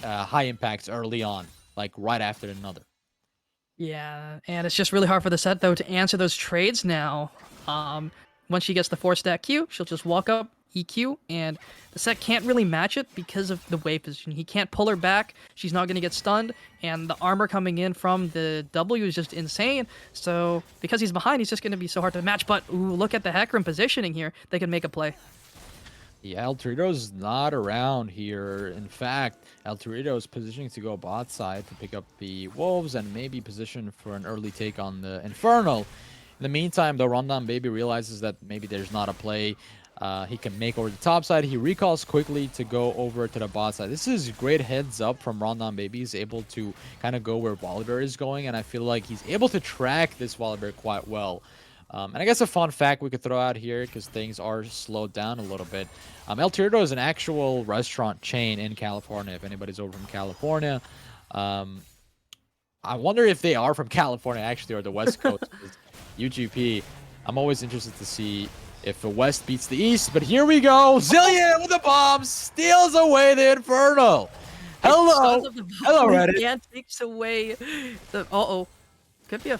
high impacts early on, like right after another. Yeah, and it's just really hard for the set, though, to answer those trades now. Once she gets the 4-stack Q, she'll just walk up, EQ, and the set can't really match it because of the wave position. He can't pull her back. She's not going to get stunned, and the armor coming in from the W is just insane. So because he's behind, he's just going to be so hard to match. But ooh, look at the Hecarim positioning here. They can make a play. Yeah, El Torito's not around here. In fact, El Torito is positioning to go bot side to pick up the Wolves and maybe position for an early take on the Infernal. In the meantime, though, Rundown Baby realizes that maybe there's not a play he can make over the top side. He recalls quickly to go over to the bot side. This is great heads up from Rundown Baby. He's able to kind of go where Volibear is going, and I feel like he's able to track this Volibear quite well. And I guess a fun fact we could throw out here, because things are slowed down a little bit. El Torito is an actual restaurant chain in California, if anybody's over from California. I wonder if they are from California, actually, or the West Coast. UGP, I'm always interested to see if the West beats the East. But here we go. Zillion with the bomb steals away the Infernal. Hello. Hello, Reddit. Can't takes away the... Uh-oh. Could be a...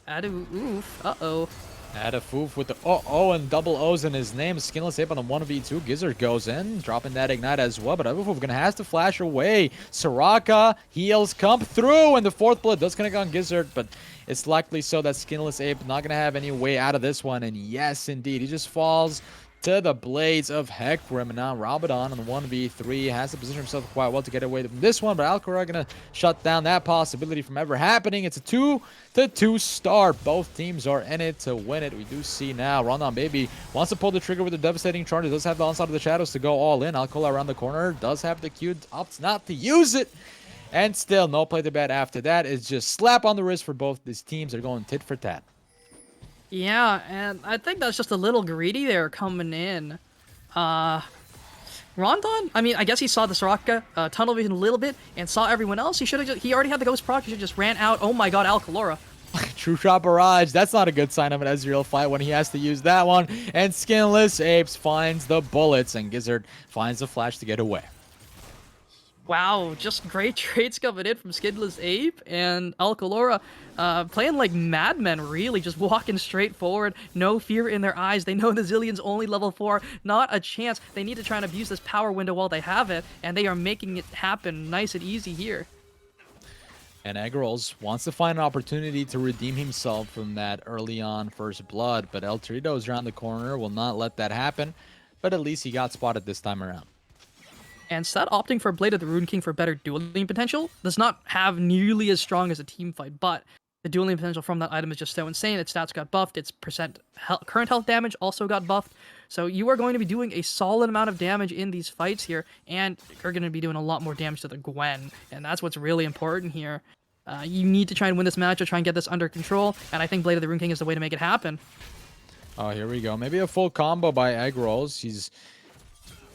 oof. Uh-oh. Adafoof with the uh-oh and double O's in his name. Skinless Ape on the 1v2. Gizzard goes in, dropping that Ignite as well. But Adafoof gonna have to flash away. Soraka heals come through, and the 4th blood does connect on Gizzard, but it's likely so that Skinless Ape not gonna have any way out of this one. And yes, indeed, he just falls to the blades of Hecarim. And now Rabadon on the 1v3 has to position himself quite well to get away from this one, but Alcora gonna shut down that possibility from ever happening. It's a 2-2 start. Both teams are in it to win it. We do see now Rundown Baby wants to pull the trigger with a devastating charge. It does have the onslaught of the shadows to go all in. Alcora around the corner does have the Q, opts not to use it. And still no play to bad after that. It's just slap on the wrist for both these teams. They're going tit for tat. Yeah, and I think that's just a little greedy there coming in. Rondon, I mean, I guess he saw the Soraka tunnel vision a little bit and saw everyone else. He already had the Ghost proc. He should just ran out. Oh my god, Alcalora. True Shot Barrage. That's not a good sign of an Ezreal fight when he has to use that one. And Skinless Apes finds the bullets, and Gizzard finds the flash to get away. Wow, just great trades coming in from Skinless Ape and Alcalora playing like madmen, really, just walking straight forward, no fear in their eyes. They know the Zillion's only level 4, not a chance. They need to try and abuse this power window while they have it, and they are making it happen nice and easy here. And Eggrols wants to find an opportunity to redeem himself from that early on first blood, but El Torito is around the corner, will not let that happen, but at least he got spotted this time around. And Seth opting for Blade of the Rune King for better dueling potential does not have nearly as strong as a team fight, but the dueling potential from that item is just so insane. Its stats got buffed, its current health damage also got buffed, so you are going to be doing a solid amount of damage in these fights here, and you're going to be doing a lot more damage to the Gwen, and that's what's really important here. You need to try and win this match or try and get this under control, and I think Blade of the Rune King is the way to make it happen. Oh, here we go. Maybe a full combo by Eggrols. He's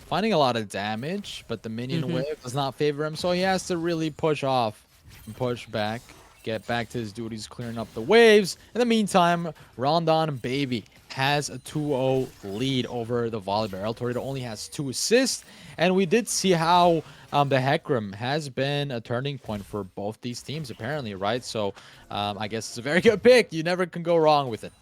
finding a lot of damage, but the minion wave does not favor him, so he has to really push off and push back, get back to his duties, clearing up the waves. In the meantime, Rondon Baby has a 2-0 lead over the Volibear. El Torito only has 2 assists, and we did see how the Hecarim has been a turning point for both these teams, apparently, right? So I guess it's a very good pick. You never can go wrong with it.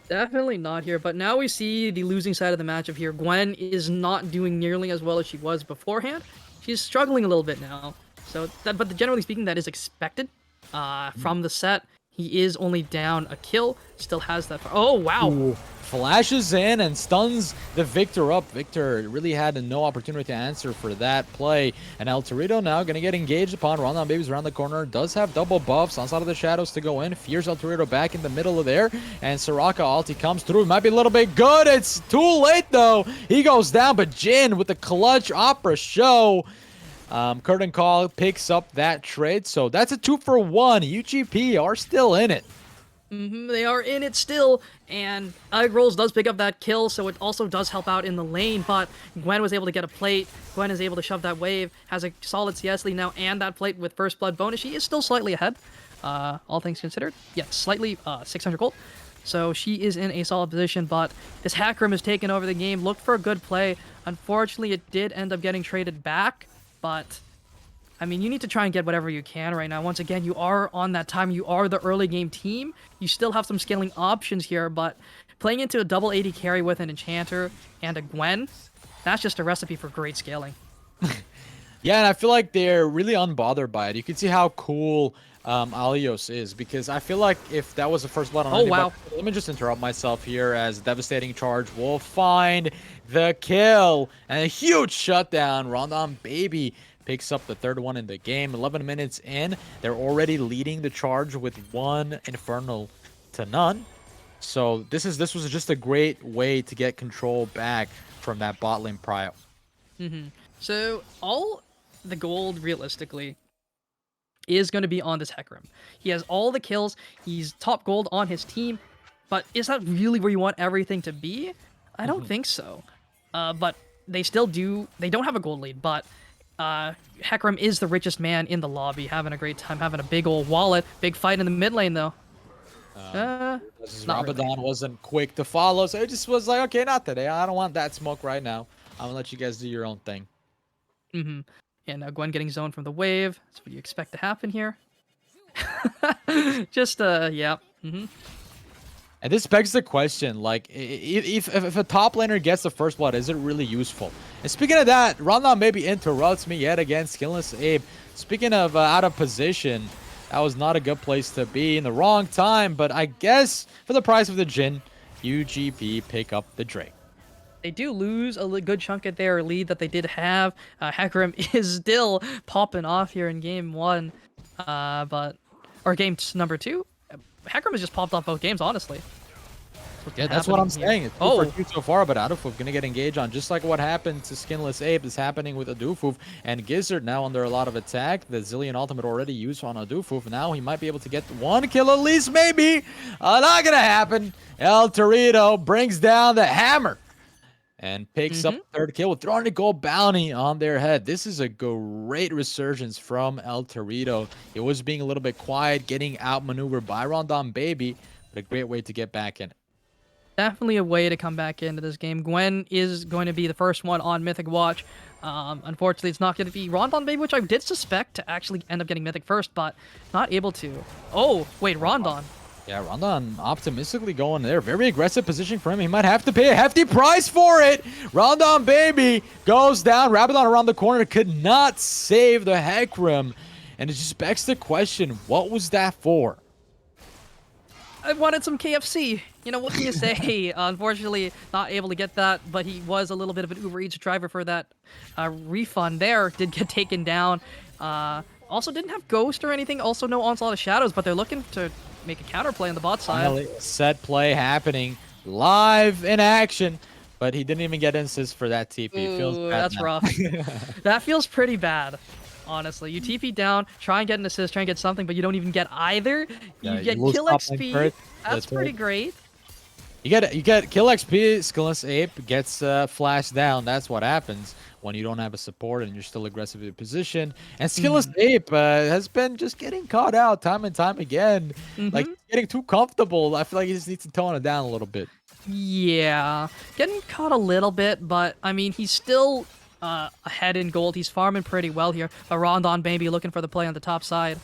Definitely not here, but now we see the losing side of the matchup here. Gwen is not doing nearly as well as she was beforehand. She's struggling a little bit now. But generally speaking, that is expected from the set. He is only down a kill, still has that. Oh, wow. Ooh. Flashes in and stuns the Victor up. Victor really had no opportunity to answer for that play. And El Torito now going to get engaged upon. Rondon Baby's around the corner. Does have double buffs. Onslaught of the Shadows to go in. Fears El Torito back in the middle of there. And Soraka ulti comes through. Might be a little bit good. It's too late, though. He goes down. But Jin with the clutch opera show. Curtain Call picks up that trade. So that's a 2-for-1. UGP are still in it. They are in it still, and Eggrols does pick up that kill, so it also does help out in the lane, but Gwen was able to get a plate. Gwen is able to shove that wave, has a solid CS lead now, and that plate with first blood bonus. She is still slightly ahead, all things considered. Yeah, slightly, 600 gold. So she is in a solid position, but this Hecarim has taken over the game, looked for a good play. Unfortunately, it did end up getting traded back, but I mean, you need to try and get whatever you can right now. Once again, you are on that time. You are the early game team. You still have some scaling options here, but playing into a double AD carry with an Enchanter and a Gwen, that's just a recipe for great scaling. Yeah, and I feel like they're really unbothered by it. You can see how cool Alios is, because I feel like if that was the first blood on Oh, anybody, wow. let me just interrupt myself here as Devastating Charge will find the kill. And a huge shutdown. Rondon Baby picks up the third one in the game. 11 minutes in, they're already leading the charge with 1 Infernal to none. So this was just a great way to get control back from that bot lane prio. So all the gold, realistically, is going to be on this Hecarim. He has all the kills. He's top gold on his team. But is that really where you want everything to be? I don't think so. But they still do. They don't have a gold lead, but Hecarim is the richest man in the lobby, having a great time, having a big old wallet. Big fight in the mid lane, though. Not Rabadon really. wasn't quick to follow, so it just was like, okay, not today. I don't want that smoke right now. I'm gonna let you guys do your own thing. And Gwen getting zoned from the wave. That's what you expect to happen here. Just, yeah. And this begs the question, like, if a top laner gets the first blood, is it really useful? And speaking of that, Rondon maybe interrupts me yet again. Skinless Abe. Speaking of out of position, that was not a good place to be in the wrong time. But I guess for the price of the Jhin, UGP pick up the Drake. They do lose a good chunk of their lead that they did have. Hecarim is still popping off here in game 1, or game number 2. Hecarim has just popped off both games, honestly. Yeah, that's what I'm saying. It's 2 for 2 so far, but Adufov gonna get engaged on, just like what happened to Skinless Abe is happening with Adufov. And Gizzard now under a lot of attack. The Zillion ultimate already used on Adufov. Now he might be able to get 1 kill at least, maybe. Not gonna happen. El Torito brings down the hammer and picks up the 3rd kill with 300 gold bounty on their head. This is a great resurgence from El Torito. It was being a little bit quiet, getting outmaneuvered by Rondon Baby, but a great way to get back in. Definitely a way to come back into this game. Gwen is going to be the first one on Mythic Watch. Unfortunately, it's not going to be Rondon Baby, which I did suspect to actually end up getting Mythic first, but not able to. Oh, wait, Rondon. Yeah, Rondon optimistically going there. Very aggressive positioning for him. He might have to pay a hefty price for it. Rondon Baby goes down. Rabadon around the corner could not save the Hecarim. And it just begs the question, what was that for? I wanted some KFC. You know, what can you say? Unfortunately, not able to get that, but he was a little bit of an Uber Eats driver for that refund there. Did get taken down. Also didn't have Ghost or anything. Also no Onslaught of Shadows, but they're looking to make a counterplay on the bot side. Finally, set play happening live in action, but he didn't even get insist for that TP. Ooh, Feels bad that's now. rough. That feels pretty bad, honestly. You TP down, try and get an assist, try and get something, but you don't even get either. Yeah, You get lose kill top lane XP. first, That's pretty great. You get kill XP. Skillless Ape gets flashed down. That's what happens when you don't have a support and you're still aggressively positioned. And Skillless Ape has been just getting caught out time and time again. Like, getting too comfortable. I feel like he just needs to tone it down a little bit. Yeah, getting caught a little bit, but I mean, he's still ahead in gold. He's farming pretty well here. But Rondon Baby looking for the play on the top side.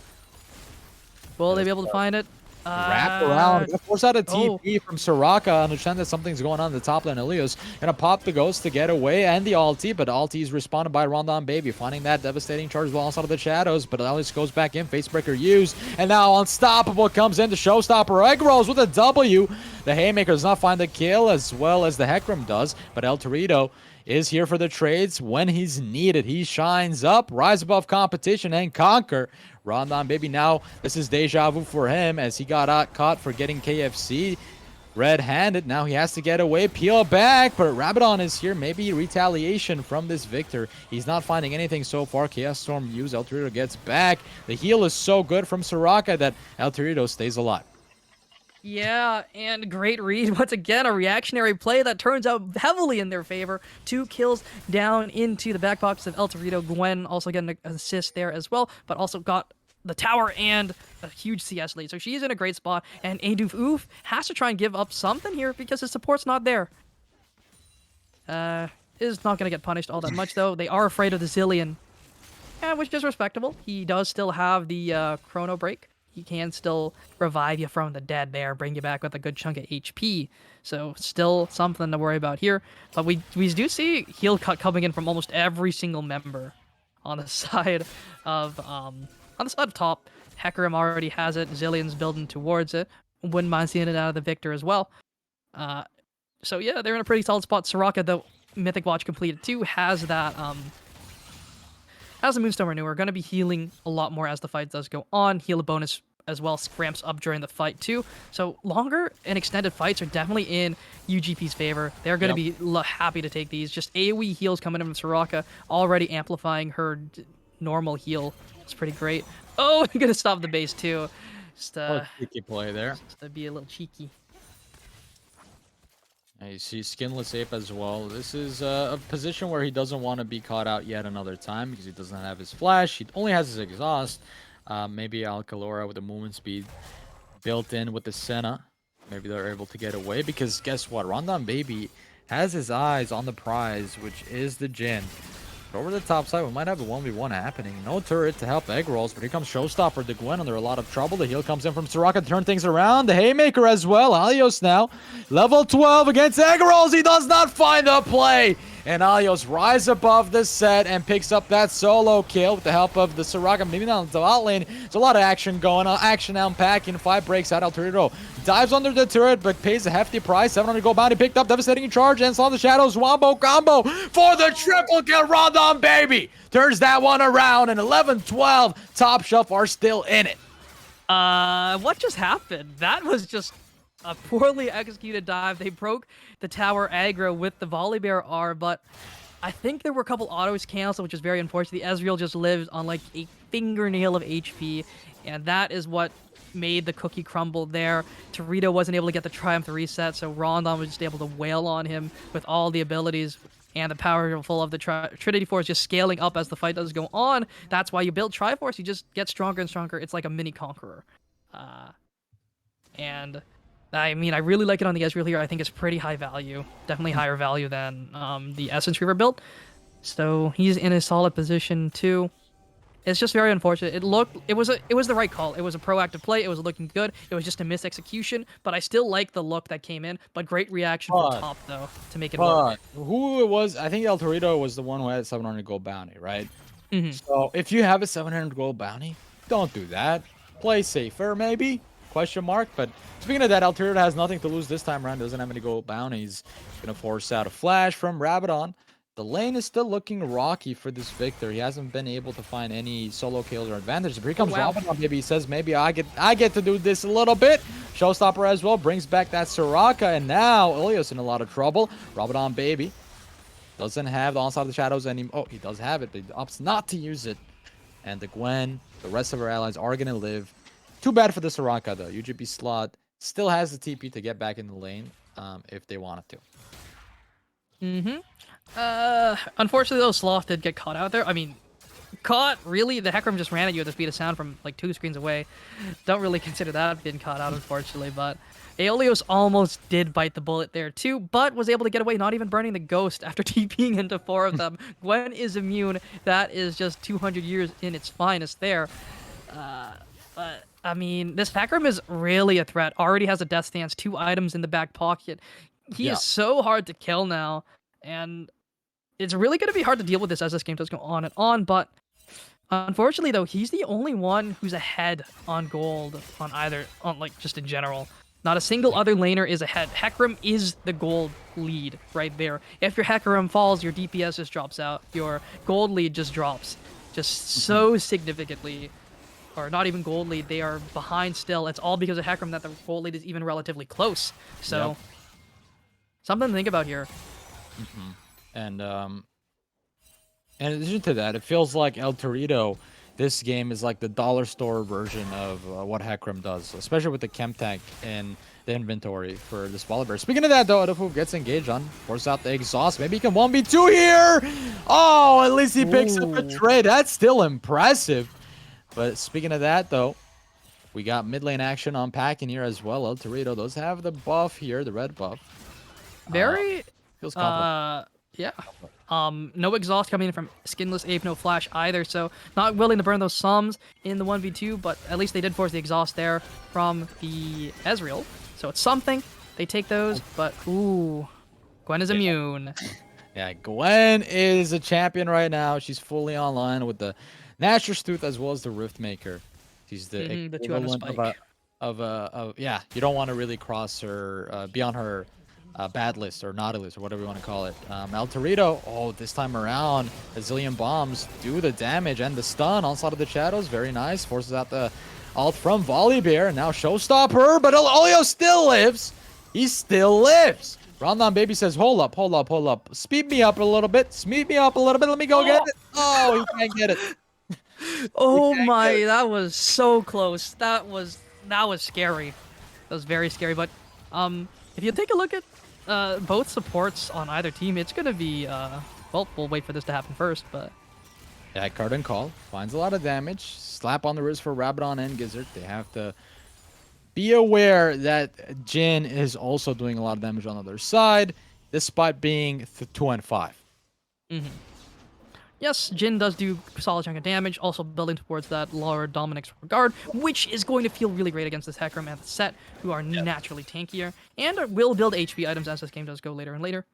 Will they be able to find it? Wrap around. Gonna force out a TP from Soraka. Understand that something's going on in the top lane. Ilios gonna pop the Ghost to get away and the ulti, but ulti is responded by Rondon Baby, finding that devastating charge well outside of the shadows, but Ilios goes back in. Facebreaker used, and now Unstoppable comes in to Showstopper. Egg rolls with a W. The Haymaker does not find the kill as well as the Hecarim does, but El Torito is here for the trades when he's needed. He shines up, rise above competition, and conquer. Rondon Baby now, this is deja vu for him as he got caught for getting KFC red-handed. Now he has to get away, peel back, but Rabadon is here. Maybe retaliation from this Victor. He's not finding anything so far. Chaos Storm used, El Torito gets back. The heal is so good from Soraka that El Torito stays alive. Yeah, and great read. Once again, a reactionary play that turns out heavily in their favor. 2 kills down into the back pockets of El Torito. Gwen also getting an assist there as well, but also got the tower and a huge CS lead. So she's in a great spot, and Adoof Oof has to try and give up something here because his support's not there. Is not going to get punished all that much, though. They are afraid of the Zillion, which is respectable. He does still have the Chrono Break. he can still revive you from the dead there, bring you back with a good chunk of HP. So still something to worry about here. But we do see heal cut coming in from almost every single member on the side of top. Hecarim already has it. Zillion's building towards it. Wouldn't mind seeing it out of the Victor as well. So yeah, they're in a pretty solid spot. Soraka, the Mythic Watch completed too, has that has a Moonstone Renewer. Going to be healing a lot more as the fight does go on. Heal bonus as well ramps up during the fight too. So longer and extended fights are definitely in UGP's favor. They're going to be happy to take these. Just AoE heals coming in from Soraka, already amplifying her normal heal. It's pretty great. Oh, I'm going to stop the base too. Just cheeky play there. Just to be a little cheeky. And you see Skinless Ape as well. This is a position where he doesn't want to be caught out yet another time because he doesn't have his flash. He only has his exhaust. Maybe Alcalora with the movement speed built in with the Senna. Maybe they're able to get away because guess what? Rondon Baby has his eyes on the prize, which is the Jhin. Over the top side, we might have a 1v1 happening. No turret to help egg rolls, but here comes Showstopper. The Gwen under a lot of trouble. The heal comes in from Soraka to turn things around. The Haymaker as well. Alios now. Level 12 against egg rolls. He does not find the play. And Alios rise above the set and picks up that solo kill with the help of the Soraka. Maybe not on the bot lane. There's a lot of action going on. Action unpacking. 5 breaks out. Alturito dives under the turret, but pays a hefty price. 700 gold bounty picked up. Devastating charge. And saw the shadows. Wombo combo for the triple kill. Rondon Baby turns that one around. And 11-12. Top Shelf are still in it. What just happened? That was just a poorly executed dive. They broke the tower aggro with the Volibear R, but I think there were a couple autos canceled, which is very unfortunate. The Ezreal just lived on like a fingernail of HP, and that is what made the cookie crumble there. Torito wasn't able to get the Triumph reset, so Rondon was just able to wail on him with all the abilities and the powerful of the Trinity Force just scaling up as the fight does go on. That's why you build Triforce. You just get stronger and stronger. It's like a mini Conqueror. And I mean, I really like it on the Ezreal here. I think it's pretty high value. Definitely higher value than the Essence Reaver build. So he's in a solid position too. It's just very unfortunate. It was the right call. It was a proactive play. It was looking good. It was just a mis-execution, but I still like the look that came in. But great reaction from top though to make it work. Who it was? I think El Torito was the one who had 700 gold bounty, right? So if you have a 700 gold bounty, don't do that. Play safer, maybe. Question mark. But speaking of that, El Torito has nothing to lose this time around. Doesn't have any gold bounties. Gonna force out a flash from Rabadon. The lane is still looking rocky for this Victor. He hasn't been able to find any solo kills or advantages. But here comes Rabadon. Maybe he says, maybe I get to do this a little bit. Showstopper as well brings back that Soraka, and now Ilios in a lot of trouble. Rabadon Baby doesn't have the Onslaught of the Shadows anymore. Oh, he does have it, but he opts not to use it. And the Gwen, the rest of her allies are gonna live. Too bad for the Soraka though. UGP slot still has the TP to get back in the lane if they wanted to. Unfortunately though, Sloth did get caught out there. I mean, caught? Really? The Hecarim just ran at you at the speed of sound from like 2 screens away. Don't really consider that being caught out, unfortunately, but Aeolios almost did bite the bullet there too, but was able to get away, not even burning the ghost after TPing into 4 of them. Gwen is immune. That is just 200 years in its finest there. But I mean, this Hecarim is really a threat. Already has a Death Stance, 2 items in the back pocket. He is so hard to kill now, and it's really going to be hard to deal with this as this game does go on and on, but unfortunately though, he's the only one who's ahead on gold on like just in general. Not a single other laner is ahead. Hecarim is the gold lead right there. If your Hecarim falls, your DPS just drops out. Your gold lead just drops. Just so significantly. Or not even gold lead, they are behind still. It's all because of Hecarim that the gold lead is even relatively close. So, something to think about here. And in addition to that, it feels like El Torito, this game is like the dollar store version of what Hecarim does, especially with the chem tank in the inventory for this Volibear. Speaking of that, though, Adafu gets engaged on, force out the exhaust. Maybe he can 1v2 here. Oh, at least he picks up a trade. That's still impressive. But speaking of that, though, we got mid lane action on packing here as well. El Torito does have the buff here, the red buff. Very feels complicated. Yeah. No exhaust coming in from Skinless Ape, no flash either, so not willing to burn those sums in the 1v2, but at least they did force the exhaust there from the Ezreal. So it's something. They take those, but ooh, Gwen is immune. Yeah, Gwen is a champion right now. She's fully online with the Nashor's Tooth as well as the Riftmaker. She's the The 200 equivalent spike. yeah. You don't want to really cross her, be on her bad list or naughty list or whatever you want to call it. El Torito, oh, this time around, a zillion bombs do the damage and the stun on side of the shadows. Very nice. Forces out the ult from Volibear. Now Showstopper, but Olio still lives. He still lives. Rondon Baby says, hold up, hold up, hold up. Speed me up a little bit. Speed me up a little bit. Let me go get it. Oh, he can't get it. Oh my, that was so close. That was scary. That was very scary. But if you take a look at both supports on either team, it's gonna be well, we'll wait for this to happen first, but Yeah, Cardin Call finds a lot of damage. Slap on the wrist for Rabadon and Gizzard. They have to be aware that Jin is also doing a lot of damage on the other side, despite being 2 and 5. yes, Jin does do a solid chunk of damage, also building towards that lower Dominic's regard, which is going to feel really great against this Hecarim and the set, who are naturally tankier, and will build HP items as this game does go later and later.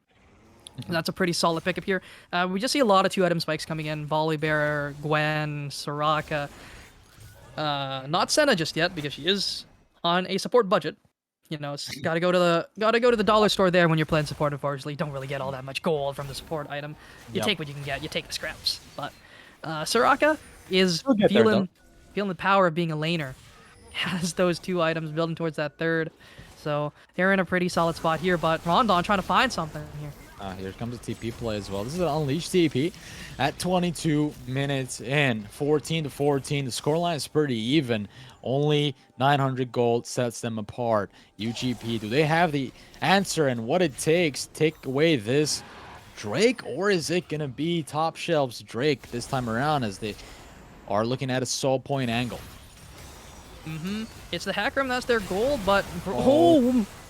That's a pretty solid pickup here. We just see a lot of 2-item spikes coming in. Volibear, Gwen, Soraka. Not Senna just yet, because she is on a support budget. You know, it's gotta go to the dollar store there when you're playing support. Unfortunately, you don't really get all that much gold from the support item. You take what you can get. You take the scraps. But Soraka is feeling the power of being a laner. Has those 2 items building towards that 3rd. So they're in a pretty solid spot here. But Rondon trying to find something here. Here comes a TP play as well. This is an Unleashed TP at 22 minutes in. 14 to 14. The scoreline is pretty even. Only 900 gold sets them apart. UGP, do they have the answer and what it takes to take away this Drake? Or is it going to be top shelves Drake this time around as they are looking at a soul point angle? It's the Hecarim that's their goal, but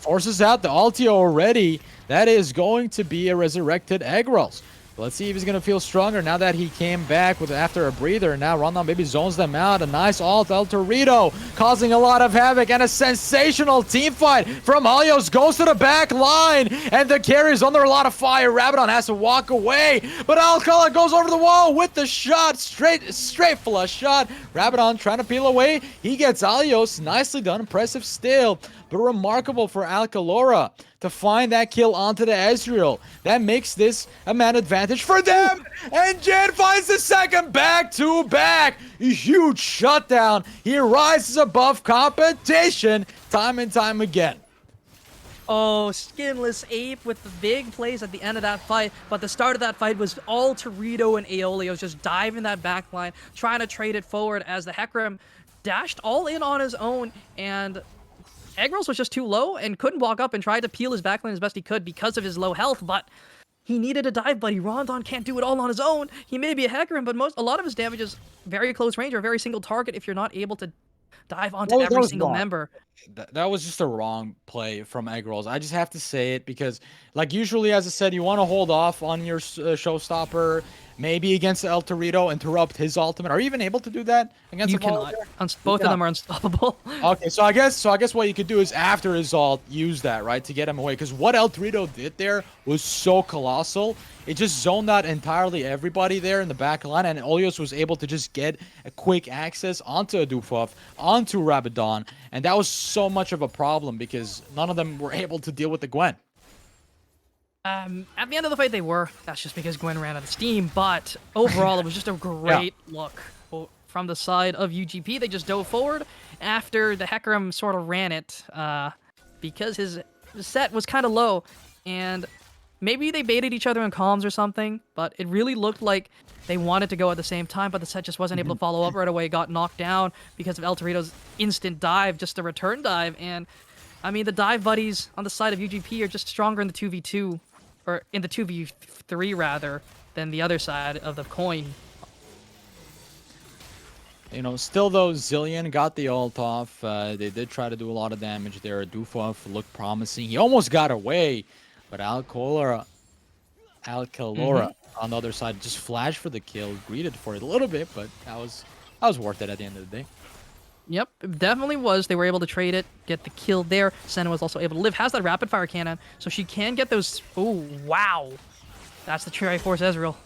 Forces out the ulti already. That is going to be a resurrected Egg Rolls. Let's see if he's going to feel stronger now that he came back with after a breather. Now Rondon Baby zones them out. A nice ult. El Torito causing a lot of havoc and a sensational team fight from Alios. Goes to the back line and the carry's under a lot of fire. Rabadon has to walk away, but Alcala goes over the wall with the shot. Straight flush shot. Rabadon trying to peel away. He gets Alios. Nicely done. Impressive still, but remarkable for Alcalora to find that kill onto the Ezreal. That makes this a man advantage for them. And Jin finds the second back-to-back. A huge shutdown. He rises above competition time and time again. Oh, Skinless Ape with the big plays at the end of that fight, but the start of that fight was all Torito and Aeolios just diving that back line, trying to trade it forward as the Hecarim dashed all in on his own, and Egg Rolls was just too low and couldn't walk up and tried to peel his backline as best he could because of his low health, but he needed a dive buddy. Rondon can't do it all on his own. He may be a Hecarim, but a lot of his damage is very close range or very single target if you're not able to dive onto every single member. That was just a wrong play from Egg Rolls. I just have to say it because, like, usually, as I said, you want to hold off on your Showstopper, maybe against El Torito, interrupt his ultimate. Are you even able to do that against You cannot. Both of them are unstoppable. Okay, so I guess what you could do is after his ult, use that, right, to get him away. Because what El Torito did there was so colossal. It just zoned out entirely everybody there in the back line, and Olios was able to just get a quick access onto a Dufov, onto Rabadon, and that was so much of a problem because none of them were able to deal with the Gwen. At the end of the fight, they were. That's just because Gwen ran out of steam, but overall, it was just a great look from the side of UGP. They just dove forward after the Hecarim sort of ran it because his set was kind of low, and maybe they baited each other in comms or something, but it really looked like they wanted to go at the same time, but the set just wasn't able to follow up right away, got knocked down because of El Torito's instant dive, just a return dive, and I mean, the dive buddies on the side of UGP are just stronger in the 2v2, or in the 2v3 rather, than the other side of the coin. You know, still though, Zillion got the ult off. They did try to do a lot of damage there. Dufov looked promising. He almost got away, but Alcola Alcalora on the other side just flashed for the kill, greeted for it a little bit, but that was worth it at the end of the day. Yep, it definitely was. They were able to trade it, get the kill there. Senna was also able to live. Has that rapid fire cannon, so she can get those. Oh, wow. That's the Triforce Ezreal.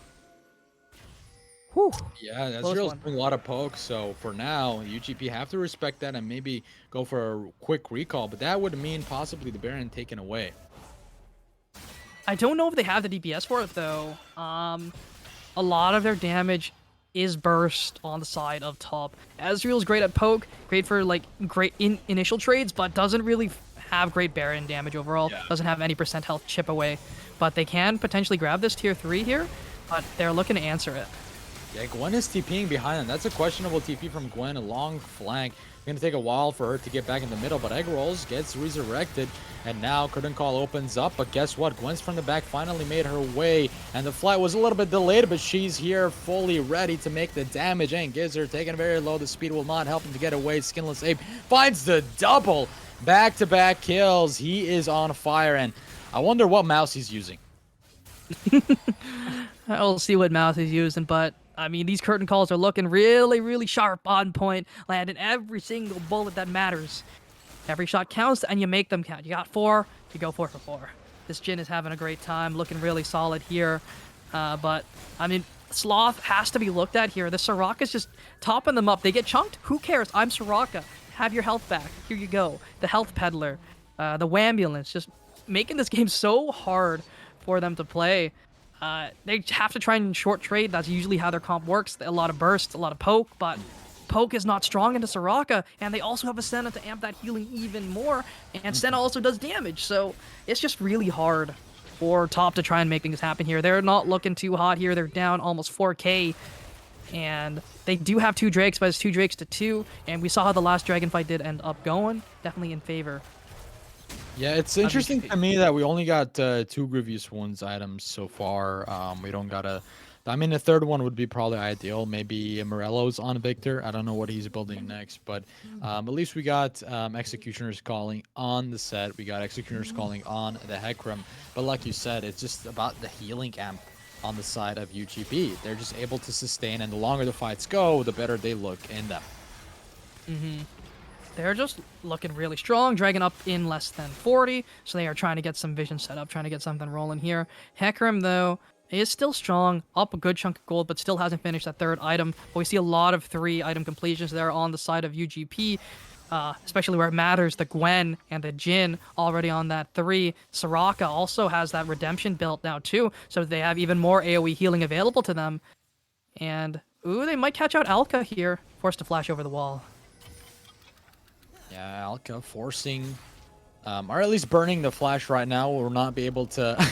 Whew. Yeah, Close Ezreal's one. doing a lot of pokes, so for now, UGP have to respect that and maybe go for a quick recall, but that would mean possibly the Baron taken away. I don't know if they have the DPS for it, though. A lot of their damage is burst on the side of top. Ezreal's great at poke, great for like great initial trades, but doesn't really have great Baron damage overall. Yeah. Doesn't have any % health chip away. But they can potentially grab this tier 3 here, but they're looking to answer it. Yeah, Gwen is TPing behind him. That's a questionable TP from Gwen, a long flank. Gonna take a while for her to get back in the middle, but Egg Rolls gets resurrected, and now Curtain Call opens up, but guess what? Gwen's from the back finally made her way, and the flight was a little bit delayed, but she's here fully ready to make the damage, and Gizzard taking very low. The speed will not help him to get away. Skinless Ape finds the double. Back-to-back kills. He is on fire, and I wonder what mouse he's using. I'll see what mouse he's using, but I mean, these curtain calls are looking really, really sharp, on point, landing every single bullet that matters. Every shot counts, and you make them count. You got 4, you go 4 for 4. This Jhin is having a great time, looking really solid here. But, I mean, Sloth has to be looked at here. The Soraka's just topping them up. They get chunked? Who cares? I'm Soraka. Have your health back. Here you go. The Health Peddler. The Wambulance. Just making this game so hard for them to play. They have to try and short trade. That's usually how their comp works. A lot of bursts, a lot of poke, but poke is not strong into Soraka, and they also have a Senna to amp that healing even more, and Senna also does damage, so it's just really hard for top to try and make things happen here. They're not looking too hot here. They're down almost 4k, and they do have 2 Drakes, but it's 2 Drakes to 2, and we saw how the last Dragon fight did end up going. Definitely in favor. Yeah, it's interesting to me that we only got 2 Grievous Wounds items so far. We don't got a... I mean, the third one would be probably ideal. Maybe Morello's on Victor. I don't know what he's building next, but at least we got Executioner's Calling on the set. We got Executioner's Calling on the Hecarim. But like you said, it's just about the healing amp on the side of UGP. They're just able to sustain, and the longer the fights go, the better they look in them. They're just looking really strong. Dragon up in less than 40, so they are trying to get some vision set up, trying to get something rolling here. Hecarim, though, is still strong, up a good chunk of gold, but still hasn't finished that 3rd item. But we see a lot of 3-item completions there on the side of UGP, especially where it matters. The Gwen and the Jhin already on that 3. Soraka also has that redemption built now, too, so they have even more AoE healing available to them. And, ooh, they might catch out Alka here, forced to flash over the wall. Yeah, Alka forcing, or at least burning the flash right now. Will not be able to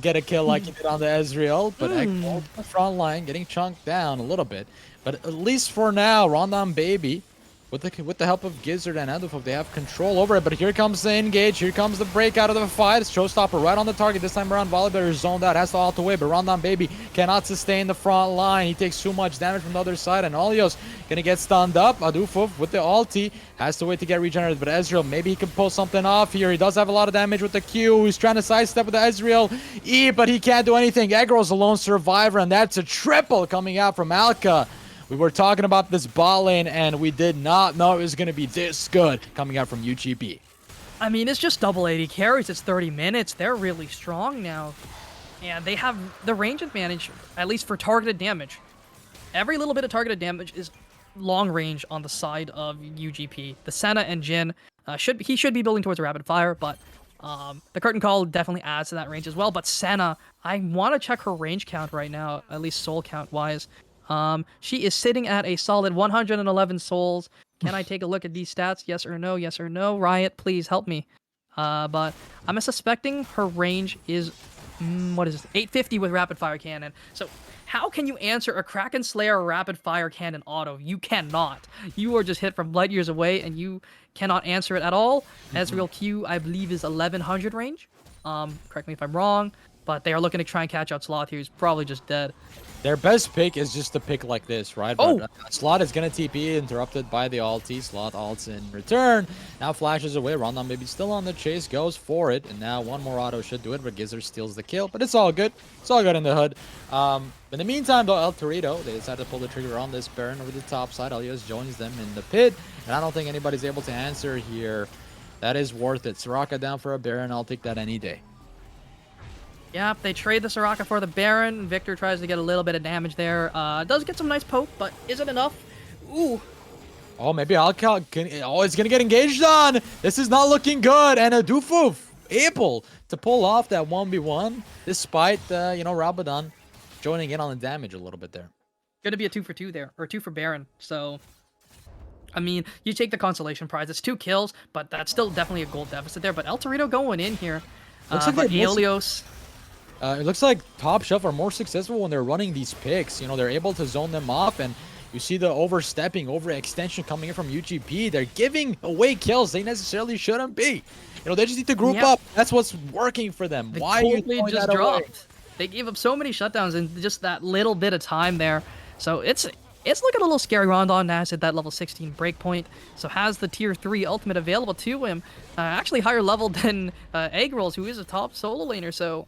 get a kill like he did on the Ezreal, but Ekko the front line getting chunked down a little bit. But at least for now, Rondon Baby, with the help of Gizzard and Endofov, they have control over it. But here comes the engage, here comes the break out of the fight. It's Showstopper right on the target. This time around, Volibear is zoned out, has to ult away, but Rondon Baby cannot sustain the front line. He takes too much damage from the other side, and Olios gonna get stunned up. Adufov with the ulti has to wait to get regenerated, but Ezreal, maybe he can pull something off here. He does have a lot of damage with the Q. He's trying to sidestep with the Ezreal E, but he can't do anything. Eggro's a lone survivor, and that's a triple coming out from Alka. We were talking about this bot lane, and we did not know it was going to be this good coming out from UGP. I mean, it's just double 80 carries. It's 30 minutes. They're really strong now. And they have the range advantage, at least for targeted damage. Every little bit of targeted damage is long range on the side of UGP. The Senna and Jhin, he should be building towards a rapid fire, but the Curtain Call definitely adds to that range as well. But Senna, I want to check her range count right now, at least soul count wise. She is sitting at a solid 111 souls. Can I take a look at these stats? Yes or no? Yes or no? Riot, please help me. But I'm suspecting her range is, what is it? 850 with rapid fire cannon. So how can you answer a Kraken Slayer rapid fire cannon auto? You cannot. You are just hit from light years away, and you cannot answer it at all. Ezreal Q, I believe, is 1100 range. Correct me if I'm wrong. but they are looking to try and catch out Sloth here. He's probably just dead. Their best pick is just to pick like this, right? Oh! But Sloth is going to TP, interrupted by the ulti. Sloth ults in return. Now flashes away. Rondon maybe still on the chase, goes for it. And now one more auto should do it, but Gizzard steals the kill. But it's all good. It's all good in the hood. In the meantime, though, El Torito, they decided to pull the trigger on this Baron over the top side. Elias joins them in the pit. And I don't think anybody's able to answer here. That is worth it. Soraka down for a Baron. I'll take that any day. Yep, they trade the Soraka for the Baron. Victor tries to get a little bit of damage there. Does get some nice poke, but is it enough? Ooh. Oh, maybe Alcal can... Oh, it's going to get engaged on. This is not looking good. And Adufuf able to pull off that 1v1 despite, Rabadon joining in on the damage a little bit there. Going to be a 2 for 2 there, or 2 for Baron. So, I mean, you take the consolation prize. It's 2 kills, but that's still definitely a gold deficit there. But El Torito going in here. Looks like but Aeolios... it looks like Top Shelf are more successful when they're running these picks. They're able to zone them off, and you see the overstepping, overextension coming in from UGP. They're giving away kills they necessarily shouldn't be. They just need to group up. That's what's working for them. They Why totally are you just that dropped. away? They gave up so many shutdowns in just that little bit of time there. So it's looking a little scary. Rondon has hit that level 16 breakpoint, so has the tier 3 ultimate available to him. Actually higher level than Egg Rolls, who is a top solo laner. So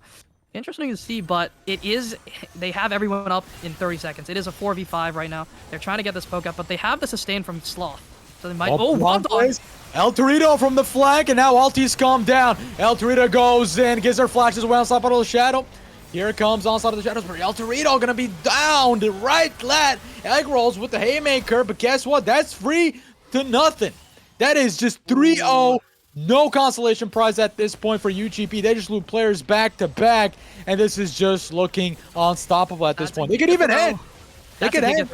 interesting to see, but they have everyone up in 30 seconds. It is a 4v5 right now. They're trying to get this poke up, but they have the sustain from Sloth. So they might... Rondon! El Torito from the flank, and now Alti's calmed down. El Torito goes in, Gizzard flashes away on top of the shadow. Here comes Onslaught of the Shadows, but El Torito gonna be downed right flat. Egg Rolls with the haymaker, but guess what? That's free to nothing. That is just 3-0. No consolation prize at this point for UGP. They just loot players back to back, and this is just looking unstoppable at this point. They could even end. They could end.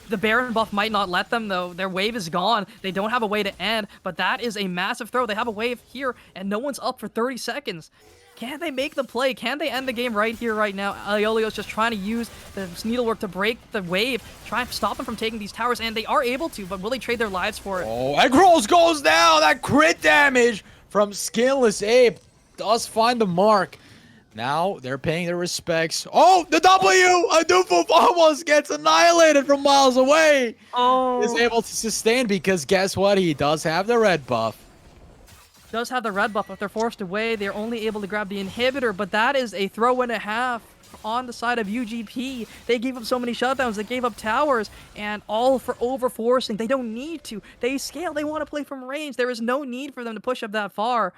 The Baron buff might not let them, though. Their wave is gone. They don't have a way to end, but that is a massive throw. They have a wave here, and no one's up for 30 seconds. Can they make the play? Can they end the game right here, right now? Aeolios just trying to use the needlework to break the wave, try and stop them from taking these towers, and they are able to, but will they trade their lives for it? Oh, Egg Rolls goes down! That crit damage from Skinless Ape does find the mark. Now they're paying their respects. Oh, the W! Adufuf almost gets annihilated from miles away. Oh. Is able to sustain because guess what? He does have the red buff. Does have the red buff, but they're forced away. They're only able to grab the inhibitor, but that is a throw and a half on the side of UGP. They gave up so many shutdowns. They gave up towers, and all for overforcing. They don't need to. They scale. They want to play from range. There is no need for them to push up that far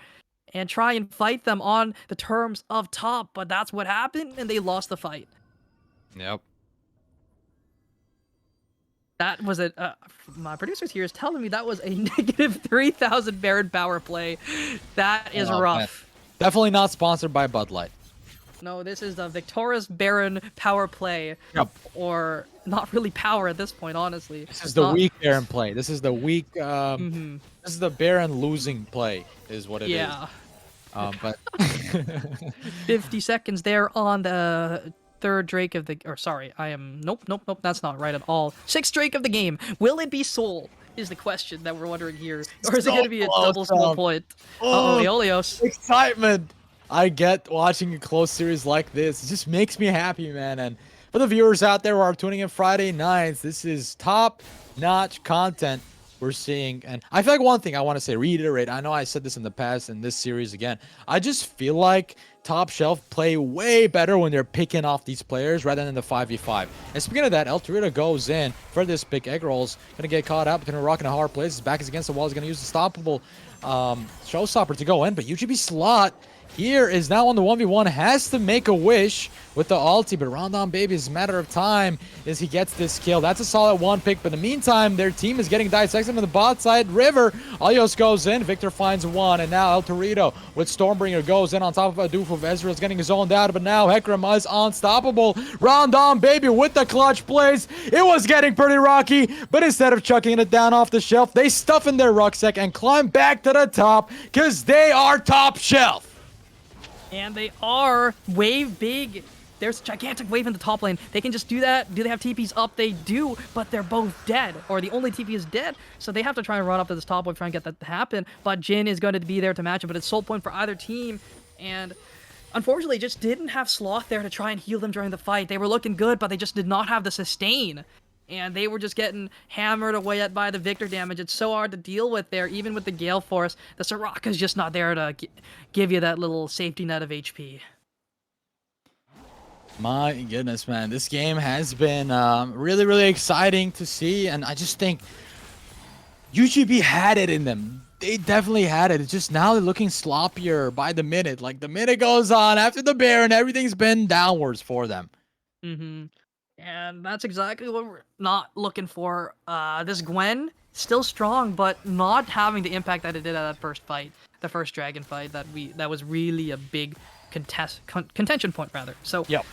and try and fight them on the terms of top, but that's what happened, and they lost the fight. Yep. That was my producers here is telling me that was a negative 3,000 Baron power play. That is rough. Man. Definitely not sponsored by Bud Light. No, this is the Victoris Baron power play. Yep. Or not really power at this point, honestly. This is the weak Baron play. This is the weak, this is the Baron losing play is what it is. Yeah. But 50 seconds there on the third Drake of the... Or sorry, Nope, that's not right at all. Sixth Drake of the game. Will it be Soul? Is the question that we're wondering here. Or is it going to be a double small point? Uh-oh, Aeolios. Excitement! I get watching a close series like this. It just makes me happy, man. And for the viewers out there who are tuning in Friday nights, this is top-notch content we're seeing. And I feel like one thing I want to say, reiterate, I know I said this in the past in this series again. I just feel like Top Shelf play way better when they're picking off these players rather than the 5v5. And speaking of that, El Torito goes in for this pick. Egg Rolls gonna get caught up between a rock and a hard place. His back is against the wall. He's gonna use the stoppable showstopper to go in, but UGP slot here is now on the 1v1, has to make a wish with the ulti, but Rondon baby is a matter of time as he gets this kill. That's a solid one pick, but in the meantime, their team is getting dissected on the bot side. River, Alios goes in, Victor finds one, and now El Torito with Stormbringer goes in on top of Adufuf. Ezreal's getting zoned out, but now Hecarim is unstoppable. Rondon baby with the clutch plays. It was getting pretty rocky, but instead of chucking it down off the shelf, they stuff in their rucksack and climb back to the top because they are Top Shelf. And they are wave big. There's a gigantic wave in the top lane. They can just do that. Do they have TPs up? They do, but they're both dead, or the only TP is dead. So they have to try and run up to this top wave, try and get that to happen. But Jhin is going to be there to match it, but it's soul point for either team. And unfortunately, just didn't have Sloth there to try and heal them during the fight. They were looking good, but they just did not have the sustain. And they were just getting hammered away at by the Victor damage. It's so hard to deal with there, even with the Gale Force. The Soraka's just not there to give you that little safety net of HP. My goodness, man. This game has been really, really exciting to see. And I just think UGP had it in them. They definitely had it. It's just now they're looking sloppier by the minute. Like the minute goes on after the Baron, everything's been downwards for them. Mm-hmm. And that's exactly what we're not looking for. This Gwen, still strong, but not having the impact that it did at that first fight. The first Dragon fight that was really a big contention point, rather. So Yep.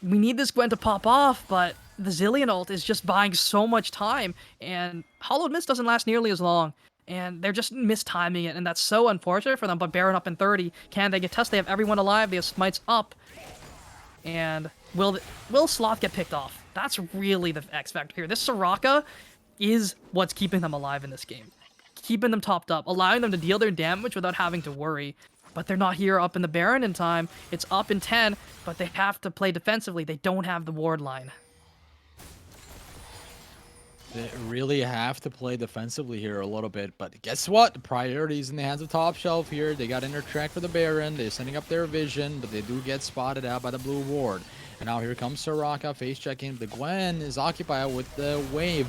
we need this Gwen to pop off, but the Zillion ult is just buying so much time, and Hollowed Mist doesn't last nearly as long, and they're just mistiming it, and that's so unfortunate for them. But Baron up in 30, can they get touched? They have everyone alive, they have Smites up, and will Sloth get picked off? That's really the X factor here. This Soraka is what's keeping them alive in this game, keeping them topped up, allowing them to deal their damage without having to worry. But they're not here up in the Baron in time. It's up in 10, but they have to play defensively. They don't have the ward line. They really have to play defensively here a little bit, but guess what? The priorities in the hands of Top Shelf here. They got inner track for the Baron. They're sending up their vision, but they do get spotted out by the blue ward. And now here comes Soraka face checking. The Gwen is occupied with the wave.